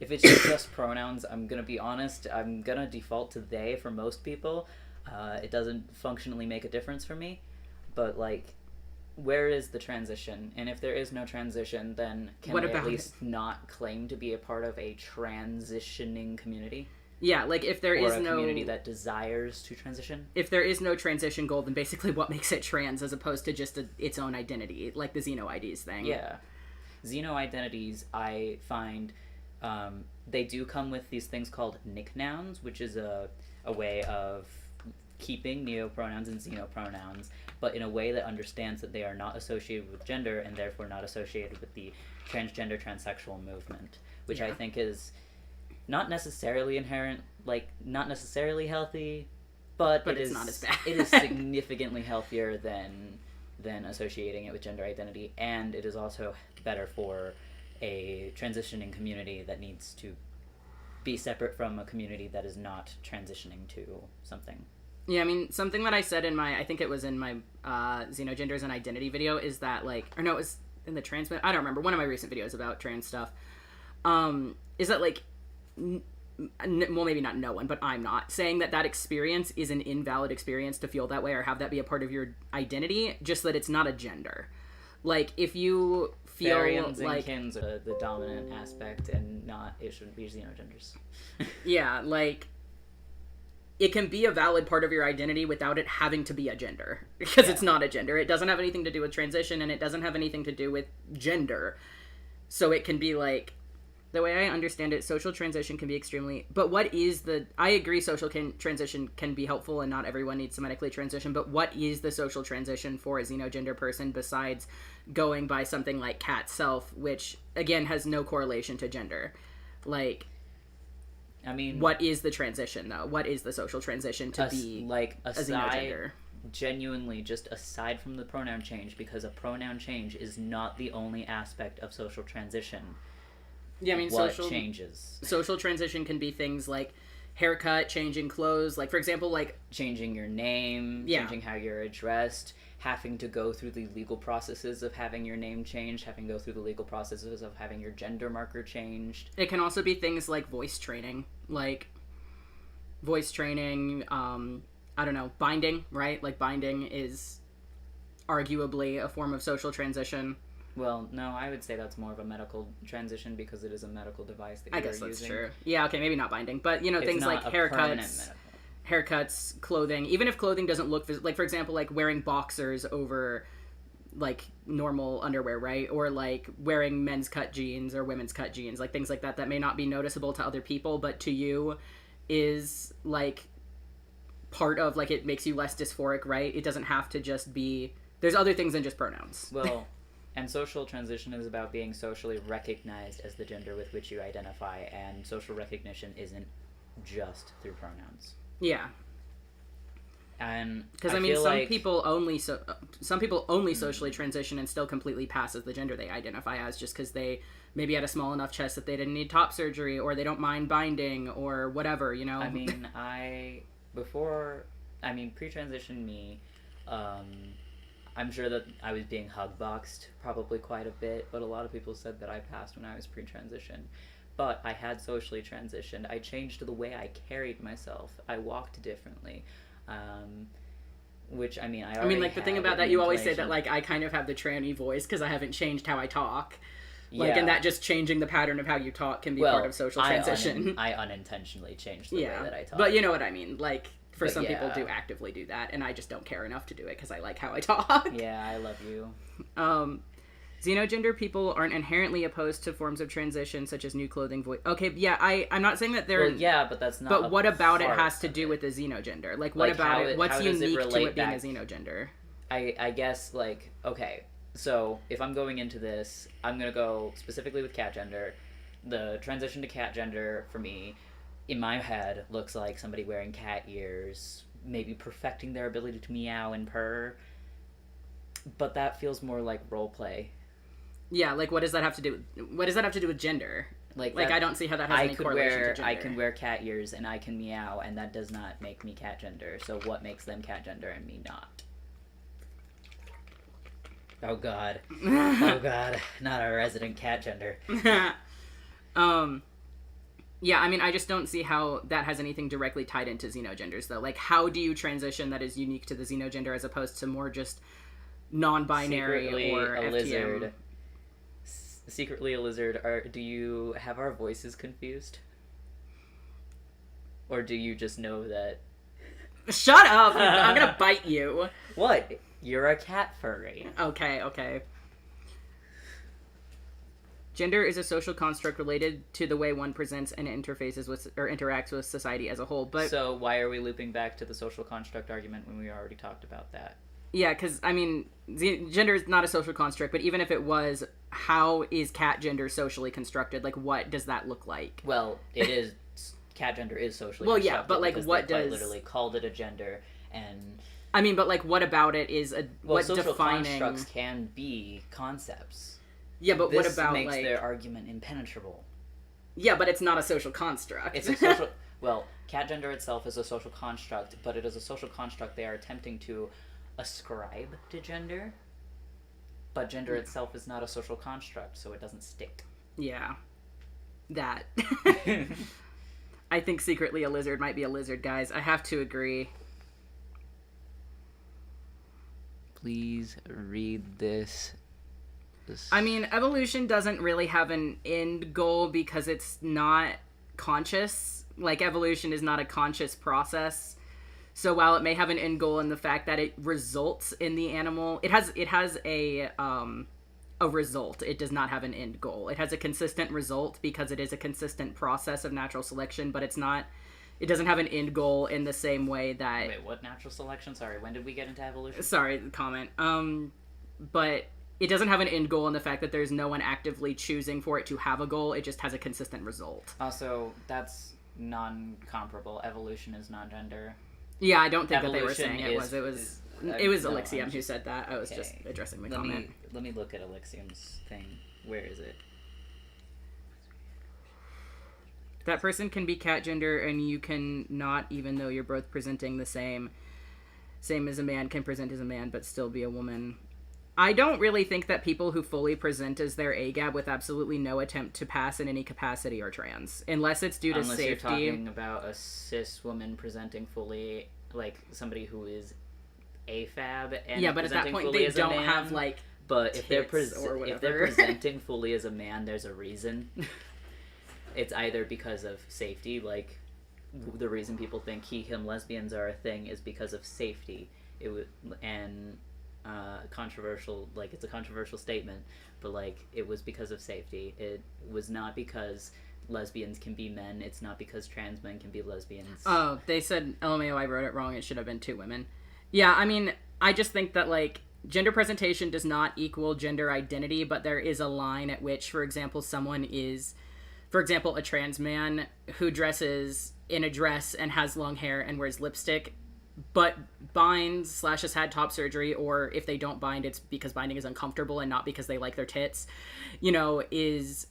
if it's just pronouns, I'm gonna be honest. I'm gonna default to they for most people. It doesn't functionally make a difference for me. But where is the transition? And if there is no transition, then can What they at about least not claim to be a part of a transitioning community? yeah, like if there Or is a no community that desires to transition? if there is no transition goal, then basically what makes it trans as opposed to just its own identity, like the Xeno IDs thing. Yeah. Xeno identities, I find, they do come with these things called nicknouns, which is a way of keeping neopronouns and xenopronouns, but in a way that understands that they are not associated with gender and therefore not associated with the transgender transsexual movement, which I Yeah. think is not necessarily not necessarily healthy, but But it's not as bad. It is significantly healthier than associating it with gender identity, and it is also better for a transitioning community that needs to be separate from a community that is not transitioning to something. Yeah, I mean, something that I said I think it was in my Xenogenders and Identity video is that, it was in the trans, I don't remember, one of my recent videos about trans stuff, is that, well, maybe not no one, but I'm not, saying that experience is an invalid experience to feel that way or have that be a part of your identity, just that it's not a gender. If you feel Variants and kins are the dominant aspect, and it shouldn't be xenogenders. yeah, it can be a valid part of your identity without it having to be a gender, because it's not a gender. It doesn't have anything to do with transition, and it doesn't have anything to do with gender. So it can be the way I understand it, social transition can be extremely, but I agree social transition can be helpful and not everyone needs to medically transition, but what is the social transition for a xenogender person besides going by something like cat self, which again has no correlation to gender? I mean, What is the transition, though? What is the social transition to be aside xenogender? genuinely, just aside from the pronoun change, because a pronoun change is not the only aspect of social transition. Yeah, I mean, what changes? Social transition can be things like haircut, changing clothes, like, for example, like... Changing your name, changing how you're addressed, having to go through the legal processes of having your name changed, having to go through the legal processes of having your gender marker changed. It can also be things like voice training, I don't know, binding, right? Like, binding is arguably a form of social transition. Well, no, I would say that's more of a medical transition because it is a medical device that you're using. I guess that's true. Yeah, okay, maybe not binding, but, you know, things like haircuts, clothing, even if clothing doesn't look, like, for example, like, wearing boxers over, like, normal underwear, right? Or, like, wearing men's cut jeans or women's cut jeans, like, things like that that may not be noticeable to other people, but to you is, like... part of, like, it makes you less dysphoric, right? It doesn't have to just be... There's other things than just pronouns. Well, and social transition is about being socially recognized as the gender with which you identify, and social recognition isn't just through pronouns. Yeah. And because I mean, some people only socially transition and still completely pass as the gender they identify as, just because they maybe had a small enough chest that they didn't need top surgery, or they don't mind binding, or whatever, you know? I mean, pre-transition me, I'm sure that I was being hug-boxed probably quite a bit, but a lot of people said that I passed when I was pre-transition. But I had socially transitioned. I changed the way I carried myself. I walked differently. Which, I mean, like, the thing about that, you always say that, like, I kind of have the tranny voice because I haven't changed how I talk. Like, and that just changing the pattern of how you talk can be part of social transition. I unintentionally changed the way that I talk. But you know what I mean. Like, some people do actively do that, and I just don't care enough to do it because I like how I talk. Yeah, I love you. Xenogender people aren't inherently opposed to forms of transition, such as new clothing, voice. Okay, yeah, I'm not saying that they're... Well, yeah, but that's not... But what about it has to do with the xenogender? Like, what about it? What's unique to it being a xenogender? I guess, like, okay... So, if I'm going into this, I'm going to go specifically with cat gender. The transition to cat gender, for me, in my head, looks like somebody wearing cat ears, maybe perfecting their ability to meow and purr. But that feels more like roleplay. Yeah, like, what does that have to do with gender? Like I don't see how that has any correlation to gender. I can wear cat ears and I can meow, and that does not make me cat gender. So what makes them cat gender and me not? Oh god. Oh god. Not a resident cat gender. Yeah, I mean, I just don't see how that has anything directly tied into xenogenders, though. Like, how do you transition that is unique to the xenogender as opposed to more just non-binary or FTM? Lizard. Secretly a lizard. Do you have our voices confused? Or do you just know that... Shut up! I'm gonna bite you. What? You're a cat furry. Okay. Gender is a social construct related to the way one presents and interfaces with or interacts with society as a whole. But so why are we looping back to the social construct argument when we already talked about that? Yeah, because, I mean, gender is not a social construct, but even if it was, how is cat gender socially constructed? Like, what does that look like? Well, it is... cat gender is socially constructed. Well, yeah, but, like, what does... They literally called it a gender, and... I mean, but, like, what about it is what social defining... constructs can be concepts. Yeah, but what about, This makes their argument impenetrable. Yeah, but it's not a social construct. It's a social... Well, cat gender itself is a social construct, but it is a social construct they are attempting to ascribe to gender. But gender itself is not a social construct, so it doesn't stick. Yeah. That. I think secretly a lizard might be a lizard, guys. I have to agree. Please read this. I mean, evolution doesn't really have an end goal because it's not conscious. Like, evolution is not a conscious process. So while it may have an end goal in the fact that it results in the animal, it has a result. It does not have an end goal. It has a consistent result because it is a consistent process of natural selection, but it doesn't have an end goal in the same way that... Wait, what natural selection? Sorry, when did we get into evolution? Sorry, comment. But it doesn't have an end goal in the fact that there's no one actively choosing for it to have a goal. It just has a consistent result. Also, that's non-comparable. Evolution is non-gender. Yeah, I don't think that they were saying it was. It was No, Alexium I'm who just- said that. I was just okay. addressing the Let comment. me look at Alexium's thing. Where is it? That person can be cat gender and you can not, even though you're both presenting the same as a man, can present as a man but still be a woman. I don't really think that people who fully present as their AGAB with absolutely no attempt to pass in any capacity are trans, unless it's due to Unless safety. you're talking about a cis woman presenting fully, like somebody who is AFAB and Yeah, but at that presenting point fully they as a don't man. have like But if they're tits or if they're whatever. presenting fully as a man, there's a reason. It's either because of safety, like the reason people think he/him lesbians are a thing is because of safety. It would and controversial, like it's a controversial statement, but like it was because of safety. It was not because lesbians can be men. It's not because trans men can be lesbians. Oh, they said LMAO, I wrote it wrong. It should have been 2 women. Yeah, I mean, I just think that like gender presentation does not equal gender identity, but there is a line at which, for example, someone is, for example, a trans man who dresses in a dress and has long hair and wears lipstick, but binds / has had top surgery, or if they don't bind, it's because binding is uncomfortable and not because they like their tits, you know, is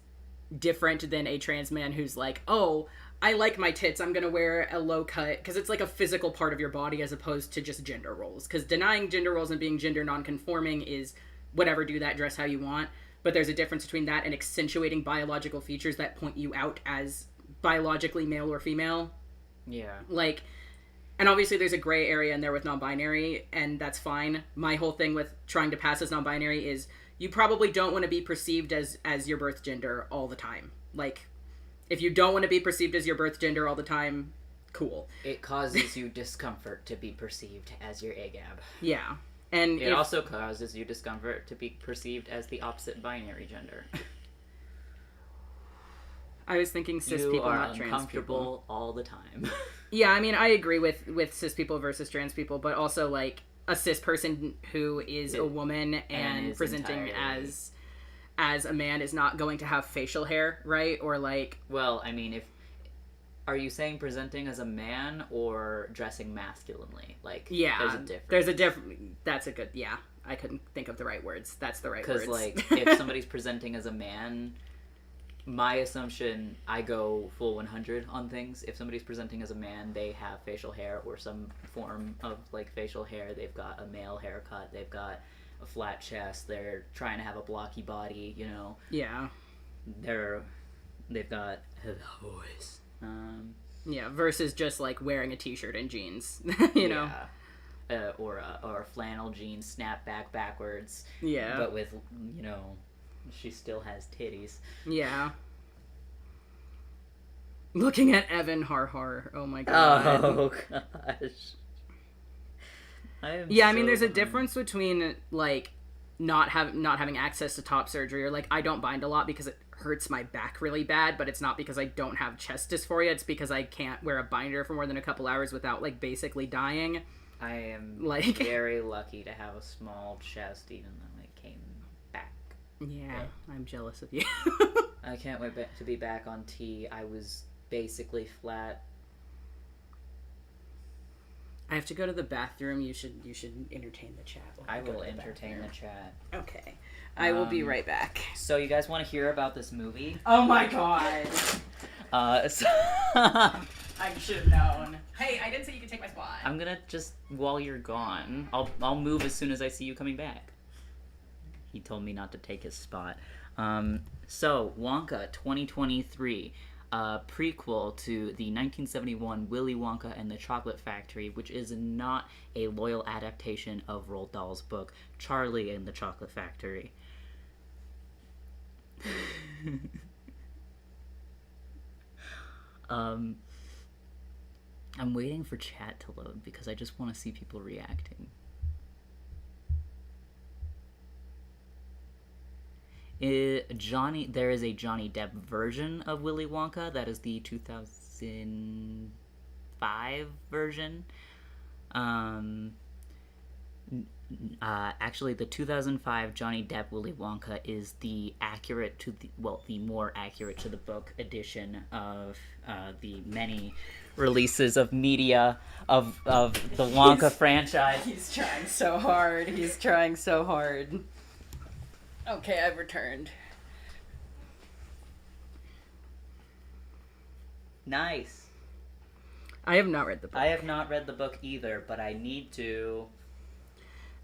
different than a trans man who's like, oh, I like my tits, I'm gonna wear a low cut, because it's like a physical part of your body as opposed to just gender roles. Because denying gender roles and being gender non-conforming is whatever, do that, dress how you want. But there's a difference between that and accentuating biological features that point you out as biologically male or female. Yeah. Like, and obviously there's a gray area in there with non-binary, and that's fine. My whole thing with trying to pass as non-binary is you probably don't want to be perceived as your birth gender all the time. Like, if you don't want to be perceived as your birth gender all the time, cool. It causes you discomfort to be perceived as your AGAB. Yeah. And It also causes you discomfort to be perceived as the opposite binary gender. I was thinking cis you people, are not trans people. uncomfortable all the time. Yeah, I mean, I agree with cis people versus trans people, but also, like, a cis person who is a woman and is presenting entirely- as a man is not going to have facial hair, right? Or, like... Well, I mean, are you saying presenting as a man or dressing masculinely? Like, Yeah, there's a difference. there's a different... That's a good... Yeah, I couldn't think of the right words. That's the right words. Because, like, if somebody's presenting as a man, my assumption, I go full 100 on things. If somebody's presenting as a man, they have facial hair or some form of, like, facial hair. They've got a male haircut. They've got a flat chest. They're trying to have a blocky body, you know. Yeah. They've got a voice. Yeah, versus just, like, wearing a t-shirt and jeans, you know? Or a flannel jeans snap backwards. Yeah. But with, you know, she still has titties. Yeah. Looking at Evan Har. Oh my god. Oh gosh. Yeah, I mean, there's a difference between like not having access to top surgery, or like I don't bind a lot because it hurts my back really bad, but it's not because I don't have chest dysphoria. It's because I can't wear a binder for more than a couple hours without like basically dying. I am like very lucky to have a small chest, even though it came back. Yeah, I'm jealous of you. I can't wait to be back on T. I was basically flat. I have to go to the bathroom. You should entertain the chat. I will entertain the chat. Okay. I will be right back. So you guys want to hear about this movie? Oh my god. So I should have known. Hey, I didn't say you could take my spot. I'm gonna just, while you're gone, I'll move as soon as I see you coming back. He told me not to take his spot. So Wonka 2023. Prequel to the 1971 Willy Wonka and the Chocolate Factory, which is not a loyal adaptation of Roald Dahl's book Charlie and the Chocolate Factory. I'm waiting for chat to load because I just want to see people reacting. There is a Johnny Depp version of Willy Wonka. That is the 2005 version. Actually, the 2005 Johnny Depp Willy Wonka is the more accurate to the book edition of the many releases of media of the Wonka franchise. He's trying so hard. He's trying so hard. Okay, I've returned. Nice. I have not read the book. I have not read the book either, but I need to.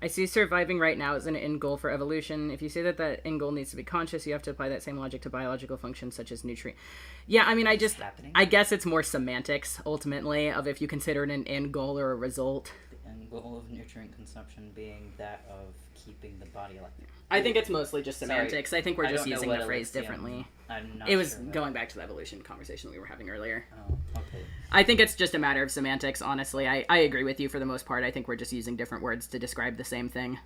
I see surviving right now as an end goal for evolution. If you say that that end goal needs to be conscious, you have to apply that same logic to biological functions such as nutrient. Yeah, I mean, I guess it's more semantics, ultimately, of if you consider it an end goal or a result. The end goal of nutrient consumption being that of keeping the body alive. I think it's mostly just semantics. I think we're just using the phrase Elysium. differently. I'm not It was sure what- going back to the evolution conversation we were having earlier. Oh, okay. I think it's just a matter of semantics, honestly. I agree with you for the most part. I think we're just using different words to describe the same thing.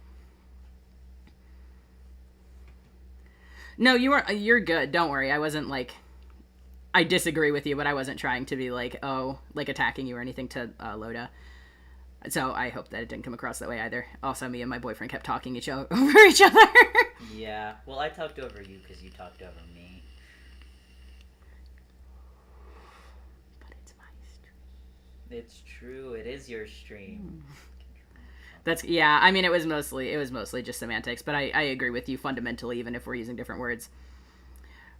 No, you're good. Don't worry. I wasn't like... I disagree with you, but I wasn't trying to be like, attacking you or anything to Loda. So I hope that it didn't come across that way either. Also, me and my boyfriend kept talking over each other. Yeah. Well, I talked over you because you talked over me. But it's my stream. It's true. It is your stream. Yeah, I mean, it was mostly just semantics, but I agree with you fundamentally, even if we're using different words.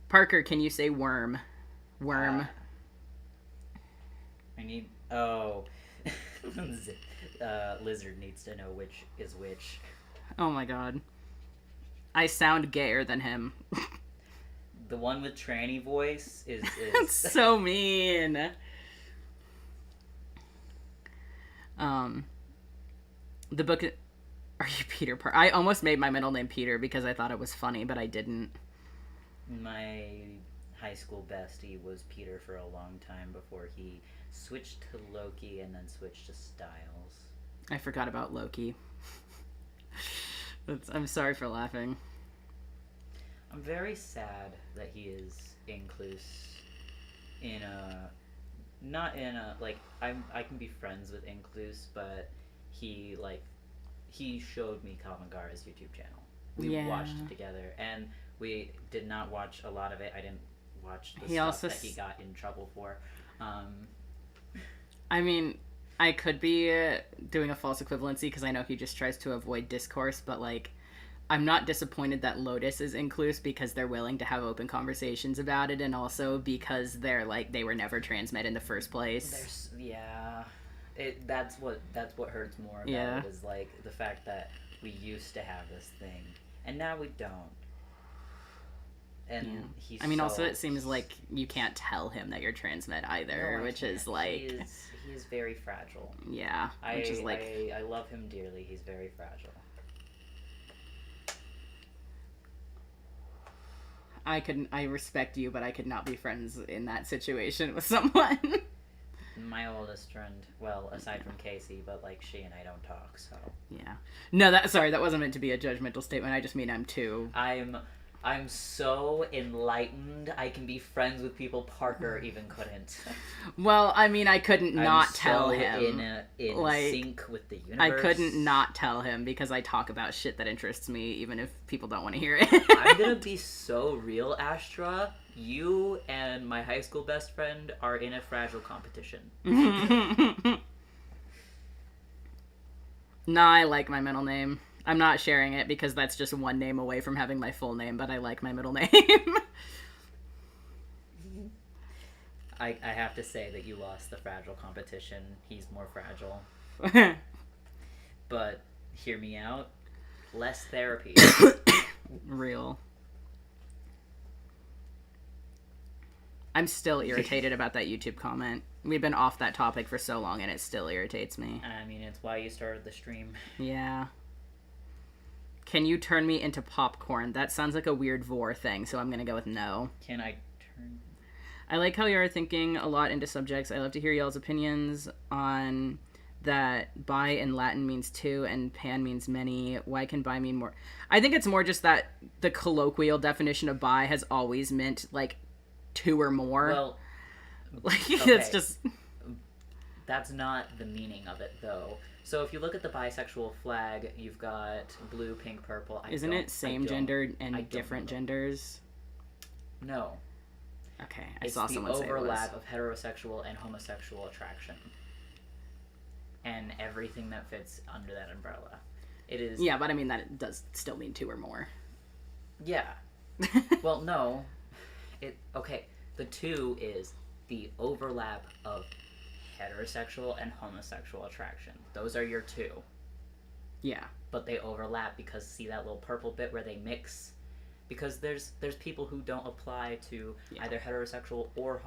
Parker, can you say worm? Worm. I need... Oh. Lizard needs to know which is which. Oh my god. I sound gayer than him. The one with tranny voice is So mean. The book... Are you Peter Parker? I almost made my middle name Peter because I thought it was funny, but I didn't. My high school bestie was Peter for a long time before he switched to Loki and then switched to Styles. I forgot about Loki. I'm sorry for laughing. I'm very sad that he is inclus in a... Not in a... Like, I can be friends with inclus, but he showed me Calvin Garra's YouTube channel. We watched it together, and we did not watch a lot of it. I didn't watch the stuff that he got in trouble for. I mean, I could be doing a false equivalency because I know he just tries to avoid discourse, but like, I'm not disappointed that Lotus is inclus because they're willing to have open conversations about it, and also because they're like, they were never transmet in the first place. That's what hurts more about it, is like the fact that we used to have this thing and now we don't. And he's... I mean, also it seems like you can't tell him that you're transmet either, No, which is like... He is very fragile. Yeah, which is like... I love him dearly. He's very fragile. I respect you, but I could not be friends in that situation with someone. My oldest friend, well, aside from Casey, but like she and I don't talk, so... Yeah. No, that wasn't meant to be a judgmental statement. I just mean I'm too... I'm so enlightened. I can be friends with people Parker even couldn't. Well, I mean, I couldn't not tell him. In like, sync with the universe. I couldn't not tell him because I talk about shit that interests me, even if people don't want to hear it. I'm gonna be so real, Astra. You and my high school best friend are in a fragile competition. Nah, I like my middle name. I'm not sharing it because that's just one name away from having my full name, but I like my middle name. I have to say that you lost the fragile competition. He's more fragile. But hear me out. Less therapy. Real. I'm still irritated about that YouTube comment. We've been off that topic for so long and it still irritates me. I mean, it's why you started the stream. Yeah. Can you turn me into popcorn? That sounds like a weird vor thing, so I'm gonna go with no. Can I turn... I like how you're thinking a lot into subjects. I love to hear y'all's opinions on that bi in Latin means two and pan means many. Why can bi mean more? I think it's more just that the colloquial definition of bi has always meant, like, two or more. Well, like, okay. it's just... That's not the meaning of it, though. So if you look at the bisexual flag, you've got blue, pink, purple. Isn't it same gendered I and don't different know. genders? No. Okay, I It's saw the someone say it was. overlap of heterosexual and homosexual attraction. And everything that fits under that umbrella. It is... Yeah, but I mean, that does still mean 2 or more. Yeah. Well, no. Okay, the 2 is the overlap of heterosexual and homosexual attraction. Those are your 2. Yeah. But they overlap because, see that little purple bit where they mix? Because there's people who don't apply to either heterosexual or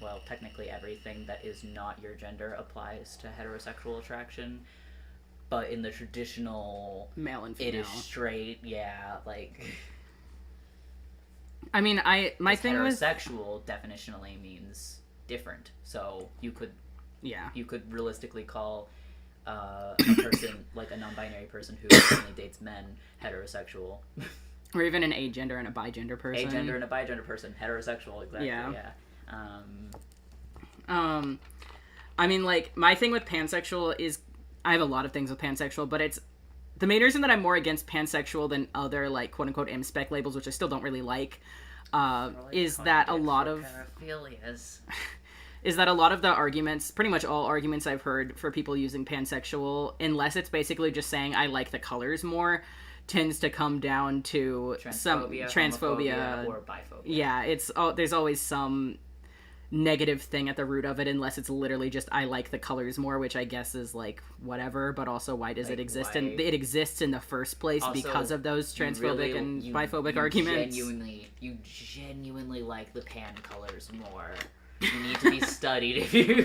well, technically everything that is not your gender applies to heterosexual attraction. But in the traditional... Male and It female. is straight, yeah, like... I mean, my thing was... Heterosexual definitionally means different. So you could Yeah. realistically call a person, like a non-binary person who only dates men, heterosexual. Or even an agender and a bigender person. Agender and a bigender person, heterosexual, exactly, Yeah. yeah. I mean, like, my thing with pansexual is... I have a lot of things with pansexual, but it's... The main reason that I'm more against pansexual than other, like, quote-unquote M-spec labels, which I still don't really like, is that a lot of... Paraphilias. Is that a lot of the arguments, pretty much all arguments I've heard for people using pansexual, unless it's basically just saying I like the colors more, tends to come down to some transphobia or biphobia. Yeah, there's always some negative thing at the root of it, unless it's literally just I like the colors more, which I guess is like whatever, but also why does it exist? Why? And it exists in the first place Also, because of those transphobic and biphobic arguments. You genuinely like the pan colors more. You need to be studied if you...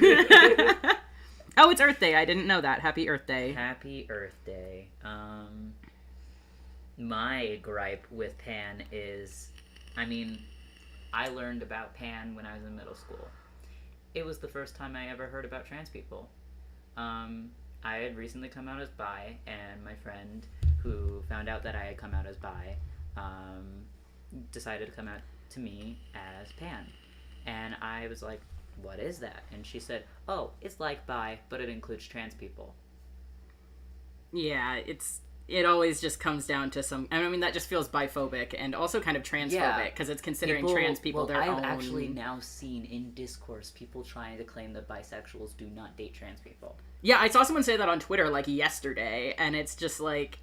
Oh, it's Earth Day. I didn't know that. Happy Earth Day. Happy Earth Day. My gripe with pan is, I mean, I learned about pan when I was in middle school. It was the first time I ever heard about trans people. I had recently come out as bi, and my friend who found out that I had come out as bi decided to come out to me as pan. And I was like, what is that? And she said, oh, it's like bi, but it includes trans people. Yeah, it always just comes down to some... I mean, that just feels biphobic and also kind of transphobic, because it's considering trans people their own... I've actually now seen in discourse people trying to claim that bisexuals do not date trans people. Yeah, I saw someone say that on Twitter, like, yesterday, and it's just like...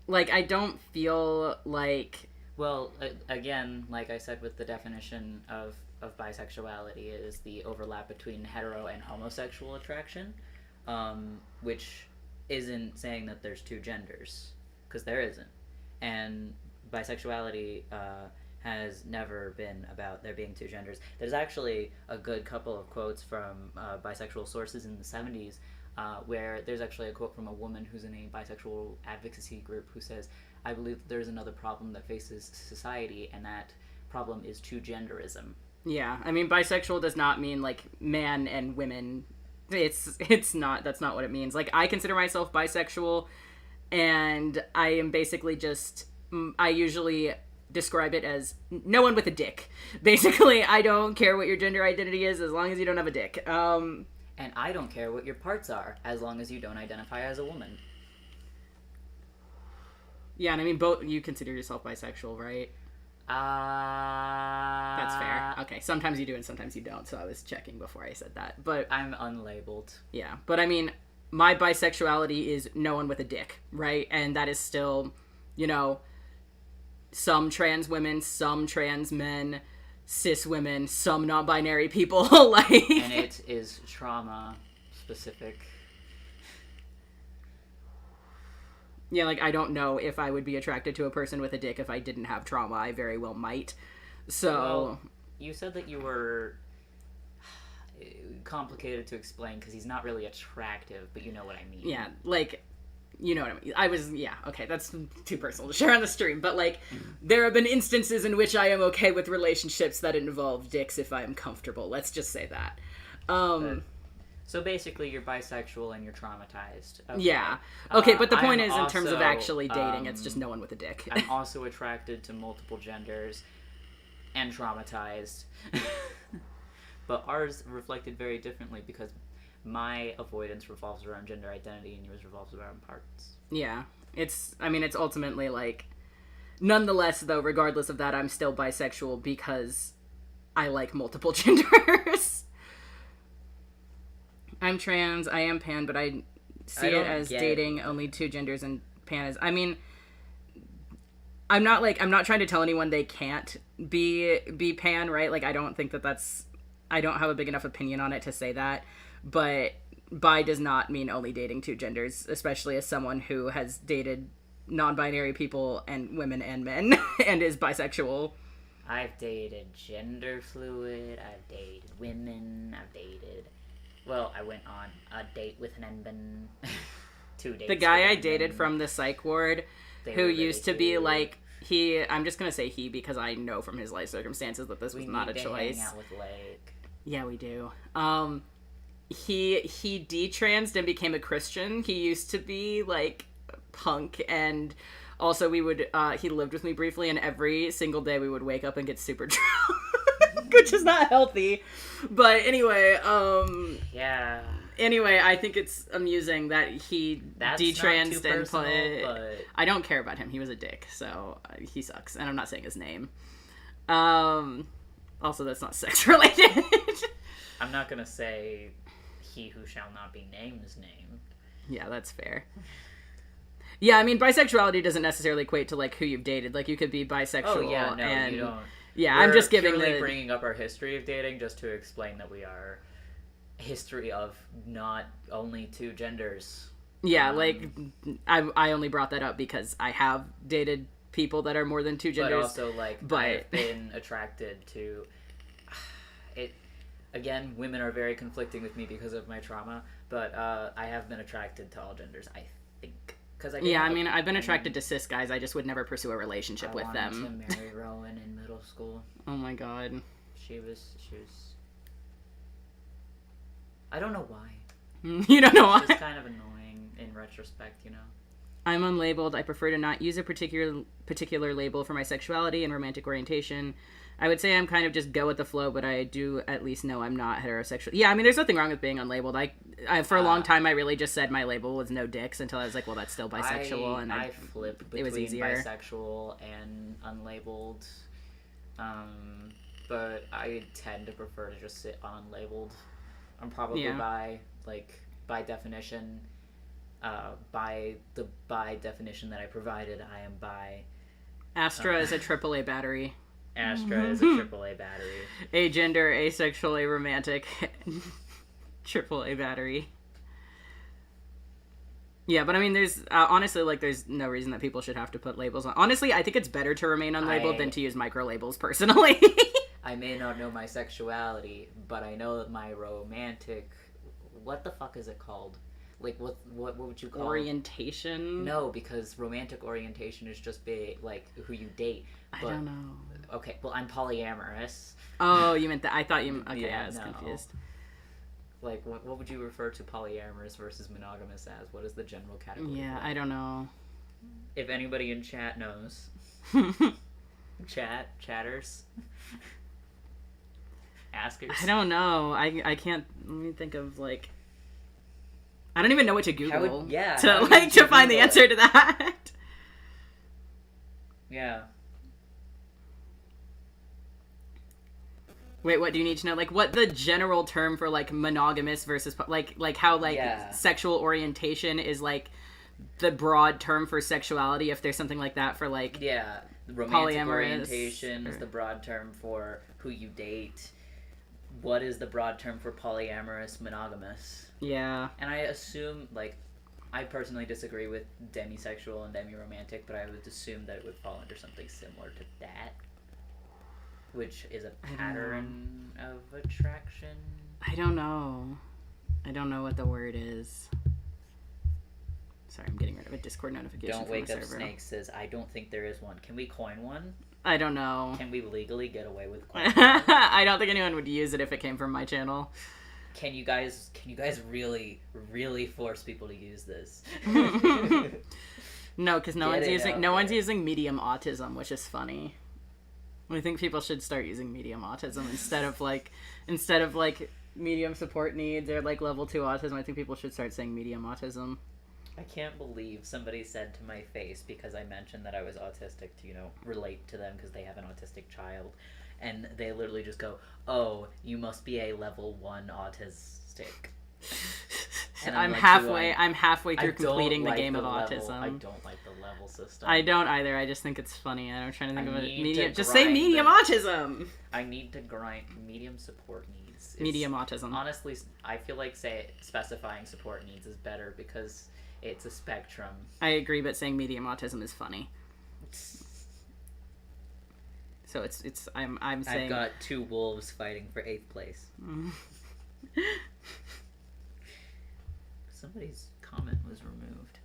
Like, I don't feel like... Well, again, like I said with the definition of bisexuality is the overlap between hetero and homosexual attraction, which isn't saying that there's 2 genders, because there isn't. And bisexuality has never been about there being 2 genders. There's actually a good couple of quotes from bisexual sources in the 70s, where there's actually a quote from a woman who's in a bisexual advocacy group who says, I believe there's another problem that faces society, and that problem is 2genderism. Yeah, I mean, bisexual does not mean, like, man and women. It's not, that's not what it means. Like, I consider myself bisexual, and I am basically just, I usually describe it as no one with a dick. Basically, I don't care what your gender identity is as long as you don't have a dick. And I don't care what your parts are as long as you don't identify as a woman. Yeah, and I mean, both, you consider yourself bisexual, right? That's fair. Okay, sometimes you do and sometimes you don't, so I was checking before I said that. But I'm unlabeled. yeah, but I mean, my bisexuality is no one with a dick, right? And that is still, you know, some trans women, some trans men, cis women, some non-binary people, like... And it is trauma specific. Yeah, like, I don't know if I would be attracted to a person with a dick if I didn't have trauma. I very well might. So... Well, you said that you were... complicated to explain, because he's not really attractive, but you know what I mean. Yeah, like, you know what I mean. I was, yeah, okay, that's too personal to share on the stream, but, like, there have been instances in which I am okay with relationships that involve dicks if I am comfortable. Let's just say that. So basically, you're bisexual and you're traumatized. Okay. Yeah. Okay, but the point I'm is, in terms of also, actually dating, it's just no one with a dick. I'm also attracted to multiple genders and traumatized. But ours reflected very differently, because my avoidance revolves around gender identity and yours revolves around parts. Yeah. It's ultimately, like, nonetheless, though, regardless of that, I'm still bisexual because I like multiple genders. I'm trans, I am pan, but I see it as dating only 2 genders, and pan is... I mean, I'm not trying to tell anyone they can't be pan, right? Like, I don't think that's... I don't have a big enough opinion on it to say that, but bi does not mean only dating 2 genders, especially as someone who has dated non-binary people and women and men and is bisexual. I've dated gender fluid, I've dated women, well, I went on a date with an NBN 2 dates. The guy I with dated NBN. from the psych ward, who really used to be cute. like, I'm just gonna say he because I know from his life circumstances that this was not a choice. Hang out with Lake. Yeah, we do. He detransed and became a Christian. He used to be like punk, and also we would he lived with me briefly, and every single day we would wake up and get super drunk, which is not healthy. But anyway, Yeah. Anyway, I think it's amusing that he That's detransed not too and personal, but... I don't care about him. He was a dick, so he sucks. And I'm not saying his name. Also, that's not sex related. I'm not gonna say he who shall not be named's name. Yeah, that's fair. Yeah, I mean, bisexuality doesn't necessarily equate to, like, who you've dated. Like, you could be bisexual. Oh, yeah, no, and... you don't. Yeah, We're I'm just giving purely bringing up our history of dating just to explain that we are history of not only 2 genders. Yeah, like, I only brought that up because I have dated people that are more than 2 genders. But also, like, I've been attracted to... it. Again, women are very conflicting with me because of my trauma, but I have been attracted to all genders, I think. I've been attracted to cis guys. I just would never pursue a relationship with them. I wanted to marry Rowan in middle school. Oh my god. She was... I don't know why. You don't know why? It's just kind of annoying in retrospect, you know? I'm unlabeled. I prefer to not use a particular label for my sexuality and romantic orientation. I would say I'm kind of just go with the flow, but I do at least know I'm not heterosexual. Yeah, I mean, there's nothing wrong with being unlabeled. I for a long time, I really just said my label was no dicks until I was like, well, that's still bisexual. And I flip between it was easier. bisexual and unlabeled. But I tend to prefer to just sit on unlabeled. I'm probably by definition, by the bi definition that I provided, I am bi. Astra is a AAA battery. Astra is a AAA battery. Agender, asexual, aromantic, AAA battery. Yeah, but I mean, there's honestly, like, there's no reason that people should have to put labels on. Honestly, I think it's better to remain unlabeled than to use micro labels, personally. I may not know my sexuality, but I know that my romantic... What the fuck is it called? Like, what would you call orientation? No, because romantic orientation is just like who you date. But, I don't know. Okay, well, I'm polyamorous. Oh, you meant that? I thought you... Okay, Yeah, I was no. confused. Like, what would you refer to polyamorous versus monogamous as? What is the general category? Yeah, I don't know. If anybody in chat knows. Chatters. Askers. I don't know. I can't... Let me think of, like... I don't even know what to Google to find the answer to that. Yeah. Wait, what do you need to know? Like, what the general term for, like, monogamous versus, like how, like, sexual orientation is, like, the broad term for sexuality, if there's something like that for, like... Yeah, romantic polyamorous, orientation is the broad term for who you date. What is the broad term for polyamorous, monogamous? Yeah. And I assume, like, I personally disagree with demisexual and demiromantic, but I would assume that it would fall under something similar to that, which is a pattern of attraction. I don't know. I don't know what the word is. Sorry, I'm getting rid of a Discord notification. Don't Wake from Up server. Snake says, I don't think there is one. Can we coin one? I don't know. Can we legally get away with coining one? I don't think anyone would use it if it came from my channel. Can you guys really, really force people to use this? No, because no one's using medium autism, which is funny. I think people should start using medium autism instead of like medium support needs or like level 2 autism. I think people should start saying medium autism. I can't believe somebody said to my face, because I mentioned that I was autistic, to, relate to them because they have an autistic child. And they literally just go, "Oh, you must be a level 1 autistic." And I'm like, halfway through completing the game of autism. I don't like the level system. I don't either. I just think it's funny. I'm trying to think of a need medium. to Just say grind medium the- autism. I need to grind medium support needs. Medium autism. Honestly, I feel like specifying support needs is better because it's a spectrum. I agree, but saying medium autism is funny. So I'm saying I've got 2 wolves fighting for 8th place. Somebody's comment was removed.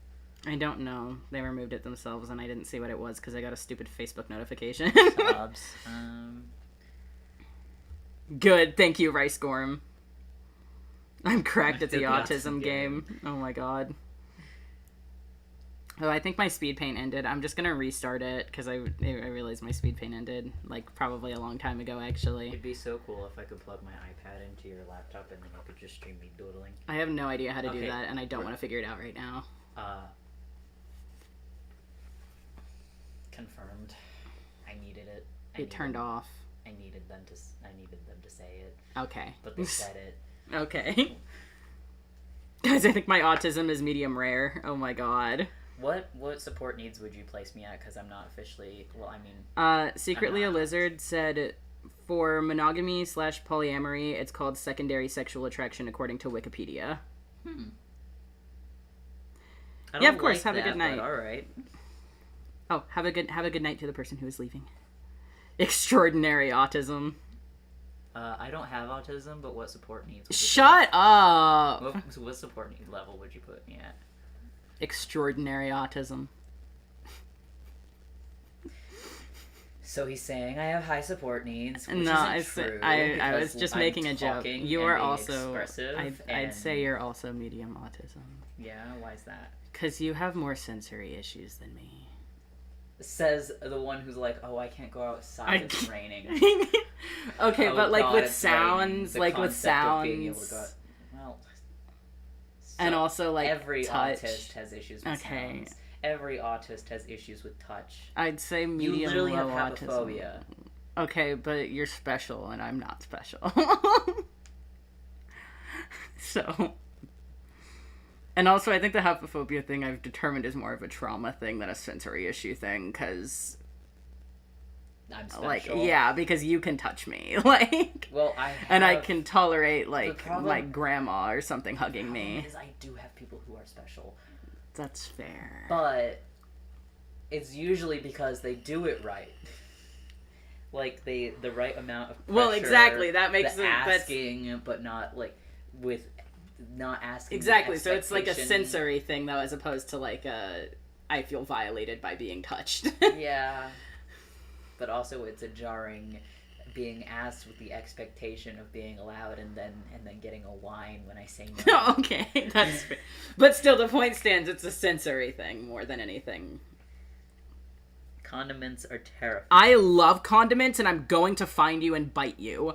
I don't know. They removed it themselves, and I didn't see what it was because I got a stupid Facebook notification. Sobs. Good, thank you, Rice Gorm. I'm cracked at the The autism game. Oh my god. Oh, I think my speed paint ended. I'm just gonna restart it because I realized my speed paint ended like probably a long time ago. Actually, It'd be so cool if I could plug my iPad into your laptop and then you could just stream me doodling. I have no idea how to do Okay. that, and I don't want to figure it out right now. Confirmed. I needed it. It turned off. I needed them to say it, Okay. but they said it. Okay. Guys, I think my autism is medium rare. Oh my god. What support needs would you place me at? Because I'm not officially. Well, I mean. Secretly a I'm not. Lizard said, for monogamy / polyamory, it's called secondary sexual attraction according to Wikipedia. I Yeah, don't of course. like Have a that, good night. but all right. Oh, have a good night to the person who is leaving. Extraordinary autism. I don't have autism, but what support needs? Would you Shut up. put- What support need level would you put me at? Extraordinary autism. So he's saying I have high support needs, which No, I isn't true. I was because just I'm making a joke. talking You and are being also. expressive. I'd and- say you're also medium autism. Yeah, why is that? Because you have more sensory issues than me. Says the one who's like, "Oh, I can't go outside. It's raining." Okay, Oh but like God, with it's raining. sounds, The like with concept of being able sounds, to go- well, and so also like every touch. autist has issues with Okay. sounds. Every autist has issues with touch. I'd say You medium literally low have autism. happophobia. Okay, but you're special and I'm not special. So, and also I think the happophobia thing I've determined is more of a trauma thing than a sensory issue thing, because I'm special. like yeah, because you can touch me, like, Well, I and I have- can tolerate like problem- my grandma or something hugging problem me. is I do have people who are special, That's fair. but it's usually because they do it right. Like the right amount of pressure. Well, exactly, that makes the it- that's- asking, but not like with not asking. Exactly, with so it's like a expectation. sensory thing though, as opposed to like a I feel violated by being touched. Yeah, but also it's a jarring being asked with the expectation of being allowed, and then getting a whine when I say no. Okay, that's fair. But still, the point stands, it's a sensory thing more than anything. Condiments are terrifying. I love condiments, and I'm going to find you and bite you.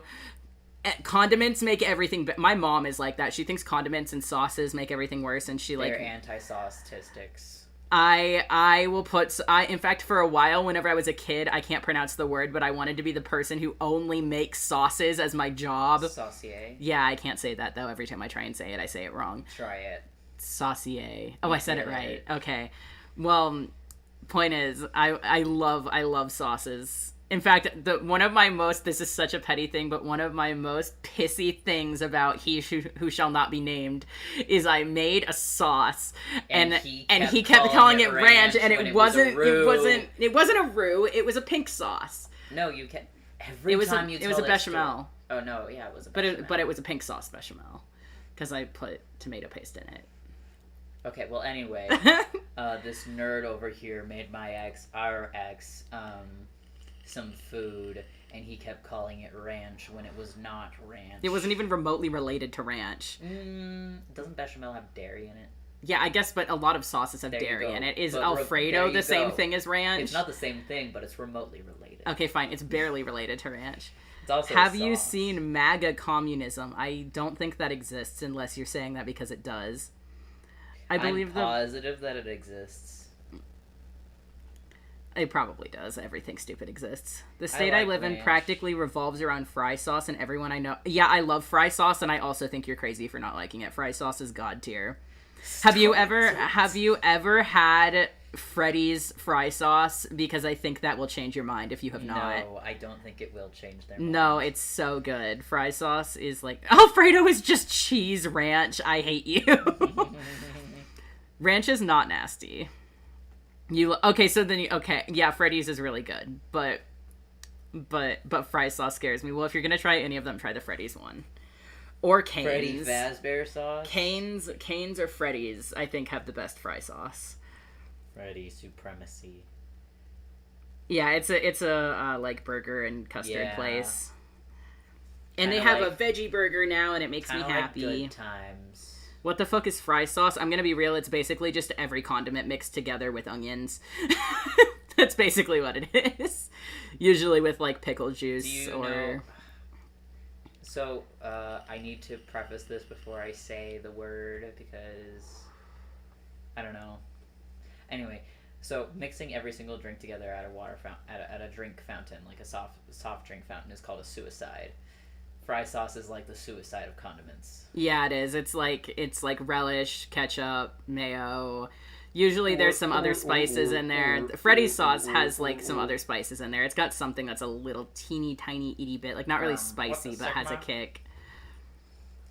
Condiments make everything... My mom is like that. She thinks condiments and sauces make everything worse, and she like... They're anti-sauce statistics. I will put... in fact, for a while, whenever I was a kid, I can't pronounce the word, but I wanted to be the person who only makes sauces as my job. Saucier. Yeah, I can't say that, though. Every time I try and say it, I say it wrong. Try it. Saucier. Oh, I said it did right. it. Okay. Well, point is, I love sauces. In fact, one of my most, this is such a petty thing, but one of my most pissy things about He Who Shall Not Be Named is I made a sauce and he kept calling it ranch, and when it was a wasn't roux. it wasn't a roux, it was a pink sauce. No, you can. Every It was time a, you it was tell a that story- bechamel, Oh no, yeah, it was a but bechamel. it was a pink sauce bechamel because I put tomato paste in it. Okay, well, anyway, this nerd over here made our ex, some food, and he kept calling it ranch when it was not ranch. It wasn't even remotely related to ranch. Doesn't bechamel have dairy in it? Yeah, I guess, but a lot of sauces have There you dairy go. in it. Is But Alfredo there you the same go. thing as ranch? It's not the same thing, but it's remotely related. Okay, fine. It's barely related to ranch. It's also Have a you sauce. seen MAGA communism? I don't think that exists unless you're saying that because it does. I believe I'm positive that it exists. It probably does. Everything stupid exists. The state I I like live in ranch. practically revolves around fry sauce, and everyone I know. Yeah, I love fry sauce, and I also think you're crazy for not liking it. Fry sauce is god tier. Have you ever had Freddy's fry sauce? Because I think that will change your mind if you have not. No, I don't think it will change their mind. No, it's so good. Fry sauce is like Alfredo is just cheese ranch. I hate you. Ranch is not nasty. Yeah, Freddy's is really good, but fry sauce scares me. Well, if you're gonna try any of them, try the Freddy's one, or Cane's. Freddy Fazbear sauce. Cane's or Freddy's, I think, have the best fry sauce. Freddy supremacy. Yeah, it's a like burger and custard place, and they Kinda have like- a veggie burger now, and it makes me Kinda happy. Like good times. What the fuck is fry sauce? I'm gonna be real, it's basically just every condiment mixed together with onions. That's basically what it is. Usually with like pickle juice Do you or... know? So, I need to preface this before I say the word because I don't know. Anyway, so mixing every single drink together at a water fountain, at a drink fountain, like a soft drink fountain, is called a suicide. Fry sauce is like the suicide of condiments. Yeah, it is. It's like relish, ketchup, mayo. Usually there's some other spices in there. Freddy's sauce has like some other spices in there. It's got something that's a little teeny tiny itty bit, like not really spicy, what's the but has a Sigma? kick.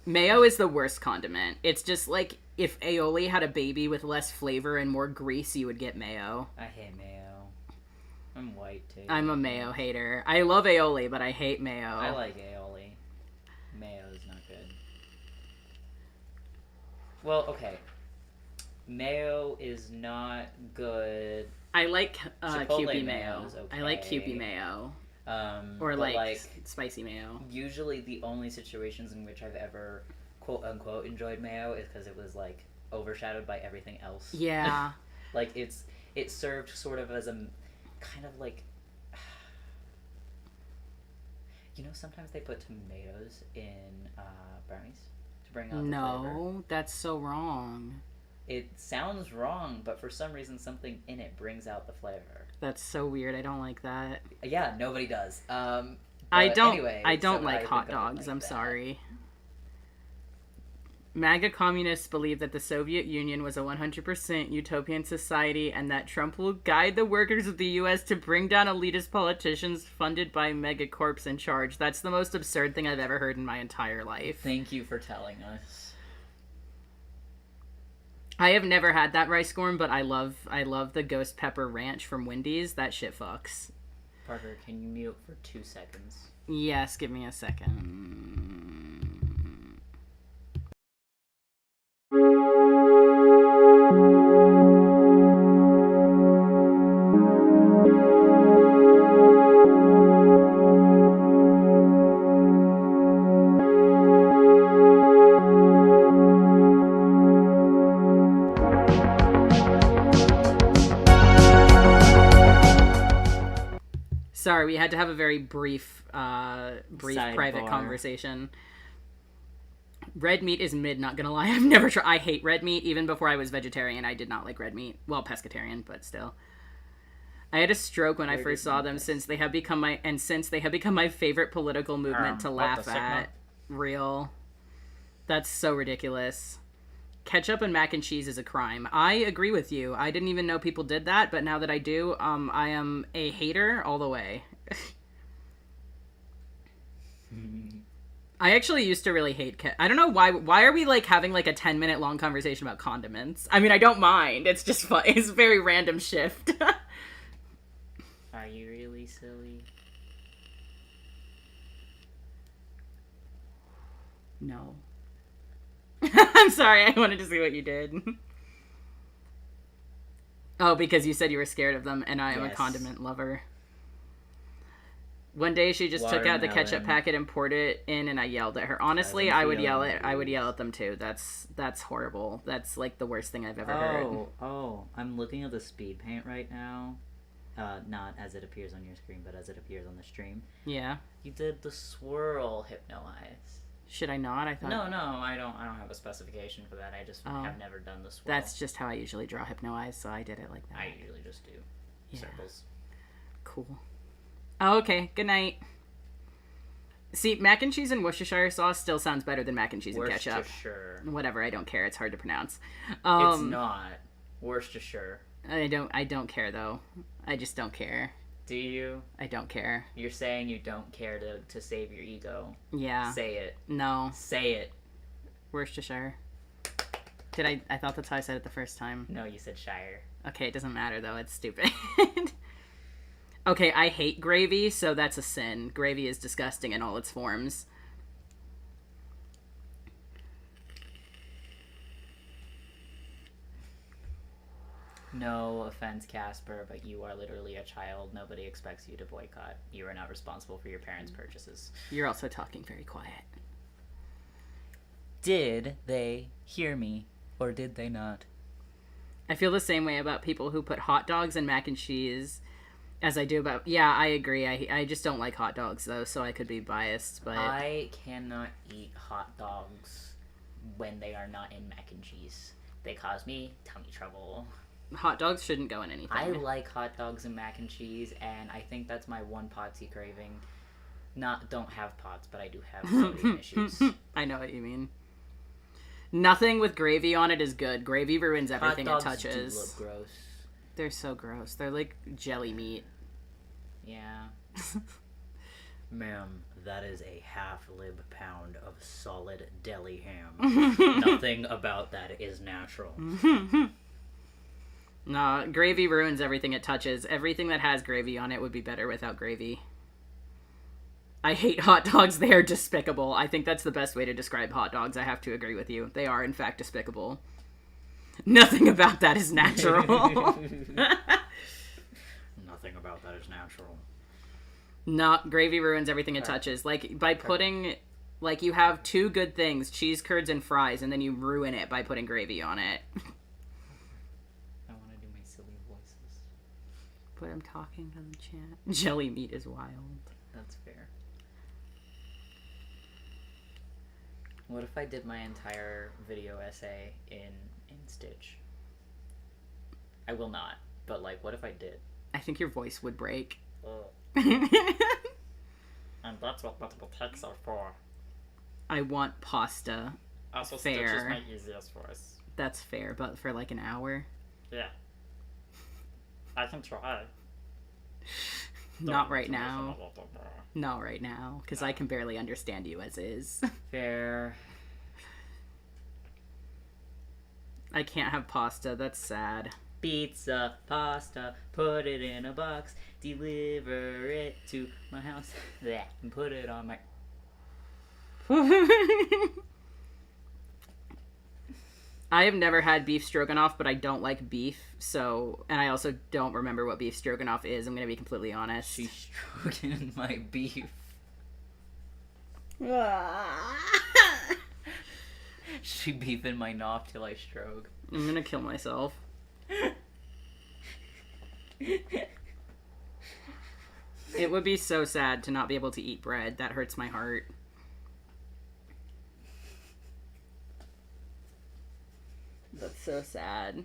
Mayo is the worst condiment. It's just like if aioli had a baby with less flavor and more grease, you would get mayo. I hate mayo. I'm white too. I'm a mayo hater. I love aioli, but I hate mayo. I like aioli. Mayo is not good. Well, okay. Mayo is not good. I like Chipotle Kewpie mayo mayo. is I like okay. Kewpie mayo. Or But, like spicy mayo. usually the only situations in which I've ever quote unquote enjoyed mayo is because it was like overshadowed by everything else. Yeah. Like it's served sort of as a kind of like, you know, sometimes they put tomatoes in brownies to bring out the flavor. No, that's so wrong. It sounds wrong, but for some reason something in it brings out the flavor. That's so weird. I don't like that. Yeah, nobody does. I But don't. anyway, I don't so like think hot I dogs. like I'm that. sorry. MAGA communists believe that the Soviet Union was a 100% utopian society and that Trump will guide the workers of the U.S. to bring down elitist politicians funded by megacorps in charge. That's the most absurd thing I've ever heard in my entire life. Thank you for telling us. I have never had that rice corn, but I love the ghost pepper ranch from Wendy's. That shit fucks. Parker, can you mute for 2 seconds? Yes, give me a second. Sorry, we had to have a very brief private Sidebar. conversation. Red meat is mid, not gonna lie. I've never tried. I hate red meat. Even before I was vegetarian, I did not like red meat. Well, pescatarian, but still. I had a stroke when I first saw them since they have become my favorite political movement to what laugh the Sigma? at. Real. That's so ridiculous. Ketchup and mac and cheese is a crime. I agree with you. I didn't even know people did that, but now that I do, I am a hater all the way. I actually used to really hate I don't know why. Why are we like having like a 10-minute long conversation about condiments? I mean, I don't mind. It's just fun. It's a very random shift. Are you really silly? No. I'm sorry. I wanted to see what you did. Oh, because you said you were scared of them, and I am a Yes. condiment lover. One day she just took out the ketchup Watermelon. packet and poured it in, and I yelled at her. Honestly, Cousin I would yell feeling at them too. That's horrible. That's like the worst thing I've ever heard. Oh, I'm looking at the speed paint right now. not as it appears on your screen, but as it appears on the stream. Yeah. You did the swirl Hypno Eyes. Should I not? I thought. No, I don't have a specification for that. I just have never done the swirl. That's just how I usually draw Hypno Eyes, so I did it like that. I usually just do circles. Cool. Oh, okay. Good night. See, mac and cheese and Worcestershire sauce still sounds better than mac and cheese and ketchup. Worcestershire. Whatever, I don't care. It's hard to pronounce. It's not. Worcestershire. I don't care though. I just don't care. Do you? I don't care. You're saying you don't care to save your ego. Yeah. Say it. No. Say it. Worcestershire. I thought that's how I said it the first time. No, you said Shire. Okay, it doesn't matter though. It's stupid. Okay, I hate gravy, so that's a sin. Gravy is disgusting in all its forms. No offense, Casper, but you are literally a child. Nobody expects you to boycott. You are not responsible for your parents' purchases. You're also talking very quiet. Did they hear me, or did they not? I feel the same way about people who put hot dogs and mac and cheese as I do about... Yeah, I agree. I just don't like hot dogs, though, so I could be biased, but... I cannot eat hot dogs when they are not in mac and cheese. They cause me tummy trouble. Hot dogs shouldn't go in anything. I like hot dogs and mac and cheese, and I think that's my one Potsy craving. Don't have pots, but I do have sodium issues. I know what you mean. Nothing with gravy on it is good. Gravy ruins everything it touches. Do look gross. They're so gross. They're like jelly meat. Yeah. Ma'am, that is a half-lib pound of solid deli ham. Nothing about that is natural. Nah, gravy ruins everything it touches. Everything that has gravy on it would be better without gravy. I hate hot dogs. They are despicable. I think that's the best way to describe hot dogs. I have to agree with you. They are, in fact, despicable. Nothing about that is natural. Nothing about that is natural. Not gravy ruins everything it touches. Like, by putting... Like, you have two good things, cheese curds and fries, and then you ruin it by putting gravy on it. I want to do my silly voices. But I'm talking to the chat. Jelly meat is wild. That's fair. What if I did my entire video essay in Stitch? I will not, but like, what if I did? I think your voice would break. And that's what multiple texts are for. I want pasta. Also, Fair. Stitch is my easiest voice. That's fair, but for like an hour? Yeah. I can try. Not right now. Not right now, because I can barely understand you as is. Fair. I can't have pasta, that's sad. Pizza, pasta, put it in a box, deliver it to my house, and put it on my... I have never had beef stroganoff, but I don't like beef, so... And I also don't remember what beef stroganoff is, I'm gonna be completely honest. She's stroking my beef. She beefing my knob till I stroke. I'm gonna kill myself. It would be so sad to not be able to eat bread. That hurts my heart. That's so sad.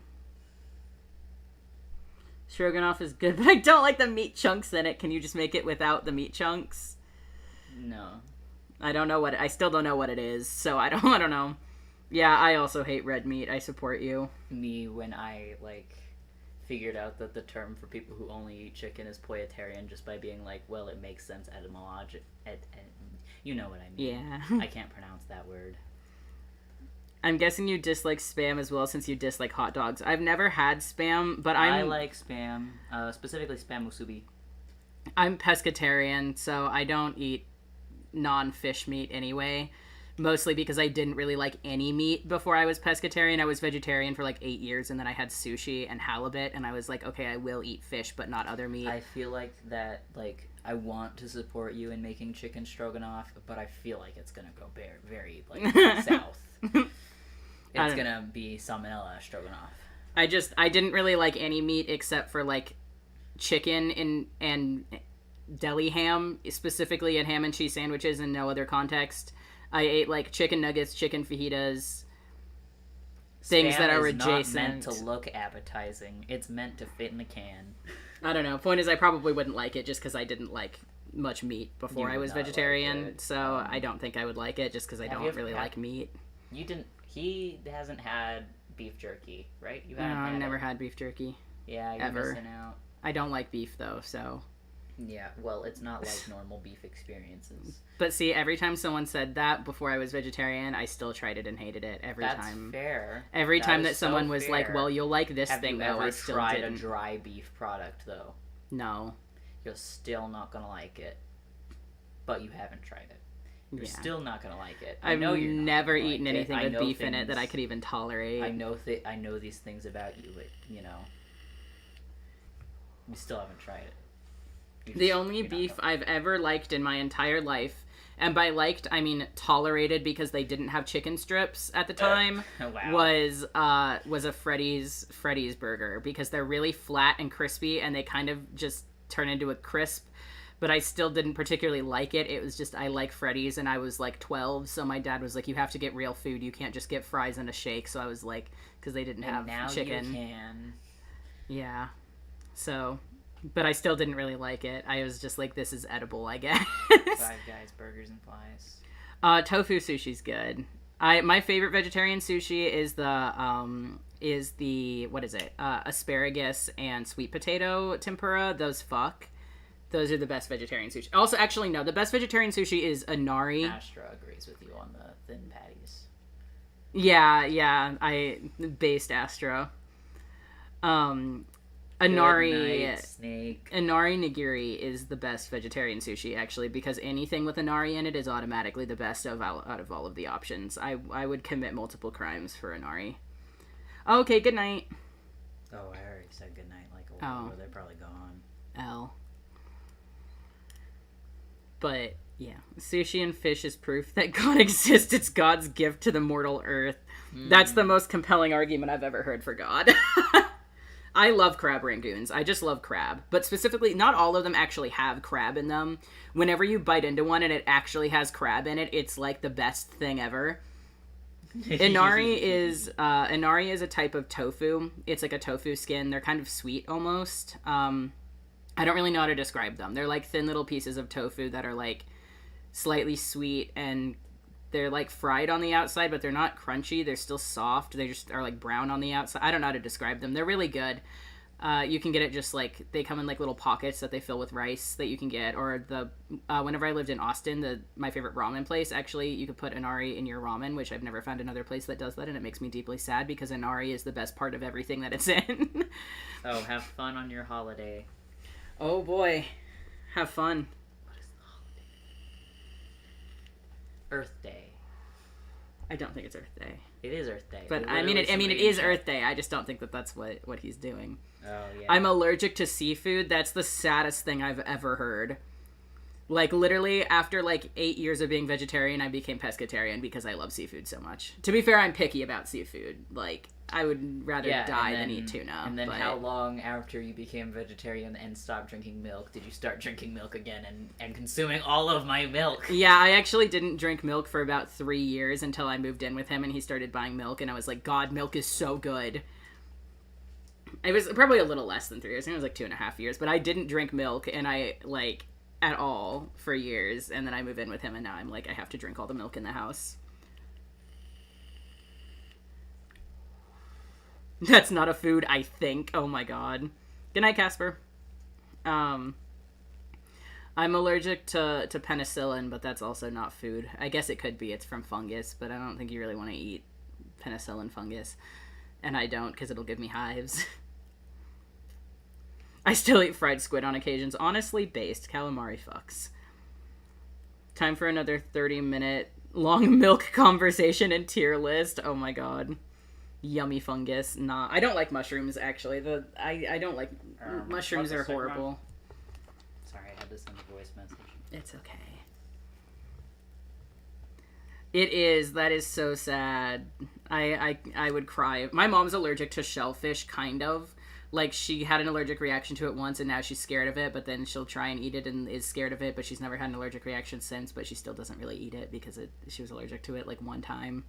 Stroganoff is good, but I don't like the meat chunks in it. Can you just make it without the meat chunks? No. I don't know I still don't know what it is, so I don't know. Yeah, I also hate red meat. I support you. Me, when I, like, figured out that the term for people who only eat chicken is poetarian just by being like, well, it makes sense etymologic... you know what I mean. Yeah. I can't pronounce that word. I'm guessing you dislike Spam as well, since you dislike hot dogs. I've never had Spam, but I like Spam, specifically Spam musubi. I'm pescatarian, so I don't eat non-fish meat anyway. Mostly because I didn't really like any meat before I was pescatarian. I was vegetarian for like 8 years, and then I had sushi and halibut, and I was like, okay, I will eat fish, but not other meat. I feel like that, like, I want to support you in making chicken stroganoff, but I feel like it's gonna go very, very, like, south. It's gonna be salmonella stroganoff. I didn't really like any meat except for, like, chicken and deli ham, specifically in ham and cheese sandwiches in no other context. I ate like chicken nuggets, chicken fajitas, things Spam that are is adjacent. not meant to look appetizing. It's meant to fit in the can. I don't know. Point is, I probably wouldn't like it just because I didn't like much meat before You I would was not like vegetarian. it. So I don't think I would like it just because I Have you don't ever really had- like meat. You didn't. He hasn't had beef jerky, right? You No, haven't. I've had never it. had beef jerky. Yeah, you're ever. missing out. I don't like beef though, so. Yeah, well, it's not like normal beef experiences. But see, every time someone said that before I was vegetarian, I still tried it and hated it every That's time. fair. Every That time is that someone so was like, fair. "Well, you'll like this Have thing," you though, ever I still tried didn't. a dry beef product though? No. You're still not gonna like it. But you haven't tried it. You're Yeah. still not gonna like it. I I've know you're not never gonna eaten like it. anything I with know beef in it that I things- could even tolerate. I know these things about you, but you still haven't tried it. The only beef I've ever liked in my entire life, and by liked I mean tolerated because they didn't have chicken strips at the time, Wow. was a Freddy's burger because they're really flat and crispy and they kind of just turn into a crisp. But I still didn't particularly like it. It was just I like Freddy's and I was like 12, so my dad was like, "You have to get real food. You can't just get fries and a shake." So I was like, because they didn't And have now chicken. you can. Yeah. So, but I still didn't really like it. I was just like, this is edible, I guess. Five Guys burgers and fries. Tofu sushi's good. My favorite vegetarian sushi is the what is it? Asparagus and sweet potato tempura. Those are the best vegetarian sushi. Also, actually, no, the best vegetarian sushi is Inari. Astra agrees with you on the thin patties. Yeah, I based Astro. Inari. Good night, Snake. Inari nigiri is the best vegetarian sushi, actually, because anything with Inari in it is automatically the best out of all of the options. I would commit multiple crimes for Inari. Okay, good night. Oh, I already said goodnight like a while Oh. ago. They're probably gone. L. But, yeah. Sushi and fish is proof that God exists. It's God's gift to the mortal earth. That's the most compelling argument I've ever heard for God. I love crab rangoons. I just love crab. But specifically, not all of them actually have crab in them. Whenever you bite into one and it actually has crab in it, it's like the best thing ever. Inari is a type of tofu. It's like a tofu skin. They're kind of sweet almost. I don't really know how to describe them. They're like thin little pieces of tofu that are like slightly sweet and they're like fried on the outside, but they're not crunchy. They're still soft. They just are like brown on the outside. I don't know how to describe them. They're really good. You can get it just like they come in like little pockets that they fill with rice that you can get. Or whenever I lived in Austin, my favorite ramen place, actually, you could put Inari in your ramen, which I've never found another place that does that, and it makes me deeply sad because Inari is the best part of everything that it's in. Oh, have fun on your holiday. Oh boy, have fun. What is the holiday? Earth Day. I don't think it's Earth Day, It is Earth Day. but It I mean, it literally is somebody Earth Day. I just don't think that that's what he's doing. Oh yeah. I'm allergic to seafood. That's the saddest thing I've ever heard. Like, literally, after, like, 8 years of being vegetarian, I became pescatarian because I love seafood so much. To be fair, I'm picky about seafood. Like, I would rather die than eat tuna. And then but... how long after you became vegetarian and stopped drinking milk did you start drinking milk again and consuming all of my milk? Yeah, I actually didn't drink milk for about 3 years until I moved in with him and he started buying milk, and I was like, God, milk is so good. It was probably a little less than 3 years. I think it was like 2.5 years, but I didn't drink milk, and I, like... at all for years, and then I move in with him, and now I'm like, I have to drink all the milk in the house. That's not a food, I think. Oh my god. Good night, Casper. I'm allergic to penicillin, but that's also not food. I guess it could be. It's from fungus, but I don't think you really want to eat penicillin fungus. And I don't, because it'll give me hives. I still eat fried squid on occasions. Honestly, based. Calamari fucks. Time for another 30-minute long milk conversation and tier list. Oh my god. Yummy fungus. Nah, I don't like mushrooms, actually. I don't like... mushrooms are horrible. Sorry, I had to send a voice message. It's okay. It is. That is so sad. I would cry. My mom's allergic to shellfish, kind of. Like, she had an allergic reaction to it once, and now she's scared of it, but then she'll try and eat it and is scared of it, but she's never had an allergic reaction since, but she still doesn't really eat it because she was allergic to it, like, one time.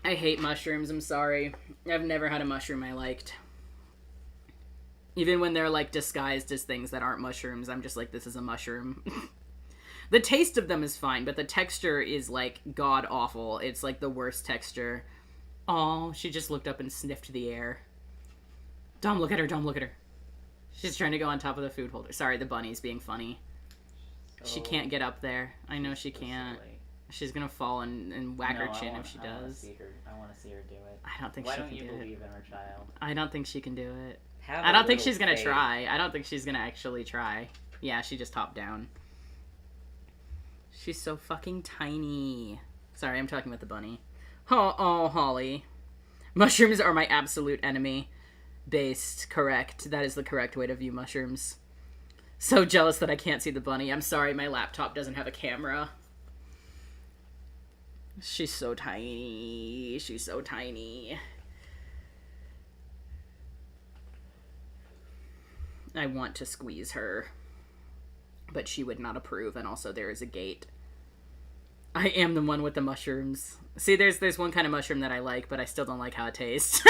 I hate mushrooms, I'm sorry. I've never had a mushroom I liked. Even when they're, like, disguised as things that aren't mushrooms, I'm just like, this is a mushroom. The taste of them is fine, but the texture is, like, god-awful. It's, like, the worst texture. Oh, she just looked up and sniffed the air. Dom, look at her. Dom, look at her. She's trying to go on top of the food holder. Sorry, the bunny's being funny. She can't get up there. I know she can't. She's gonna fall and whack her chin if she does. I want to see her do it. I don't think Why she don't can you do believe it. in our child? I don't think she can do it. Have I a don't think little she's gonna faith. try. I don't think she's gonna actually try. Yeah, she just hopped down. She's so fucking tiny. Sorry, I'm talking about the bunny. Oh, Holly. Mushrooms are my absolute enemy. Based. Correct. That is the correct way to view mushrooms. So jealous that I can't see the bunny. I'm sorry, my laptop doesn't have a camera. She's so tiny. She's so tiny. I want to squeeze her, but she would not approve, and also there is a gate. I am the one with the mushrooms. See, there's one kind of mushroom that I like, but I still don't like how it tastes.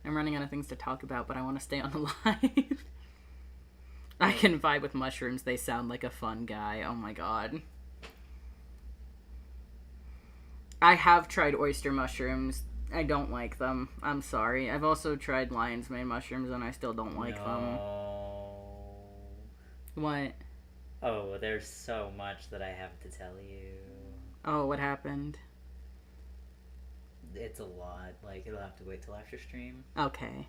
I'm running out of things to talk about, but I want to stay on the live. I can vibe with mushrooms. They sound like a fun guy. Oh my god. I have tried oyster mushrooms. I don't like them. I'm sorry. I've also tried lion's mane mushrooms, and I still don't like them. What? Oh, there's so much that I have to tell you. Oh, what happened? It's a lot. Like, you'll have to wait till after stream. Okay.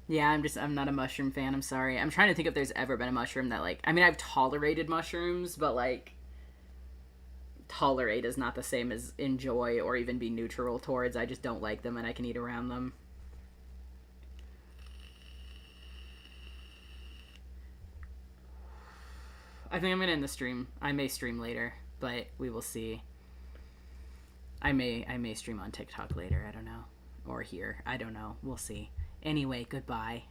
Yeah, I'm not a mushroom fan. I'm sorry. I'm trying to think if there's ever been a mushroom that, like... I mean, I've tolerated mushrooms, but, like... Tolerate is not the same as enjoy or even be neutral towards. I just don't like them, and I can eat around them. I think I'm gonna end the stream. I may stream later, but we will see. I may stream on TikTok later. I don't know. Or here. I don't know. We'll see. Anyway, goodbye.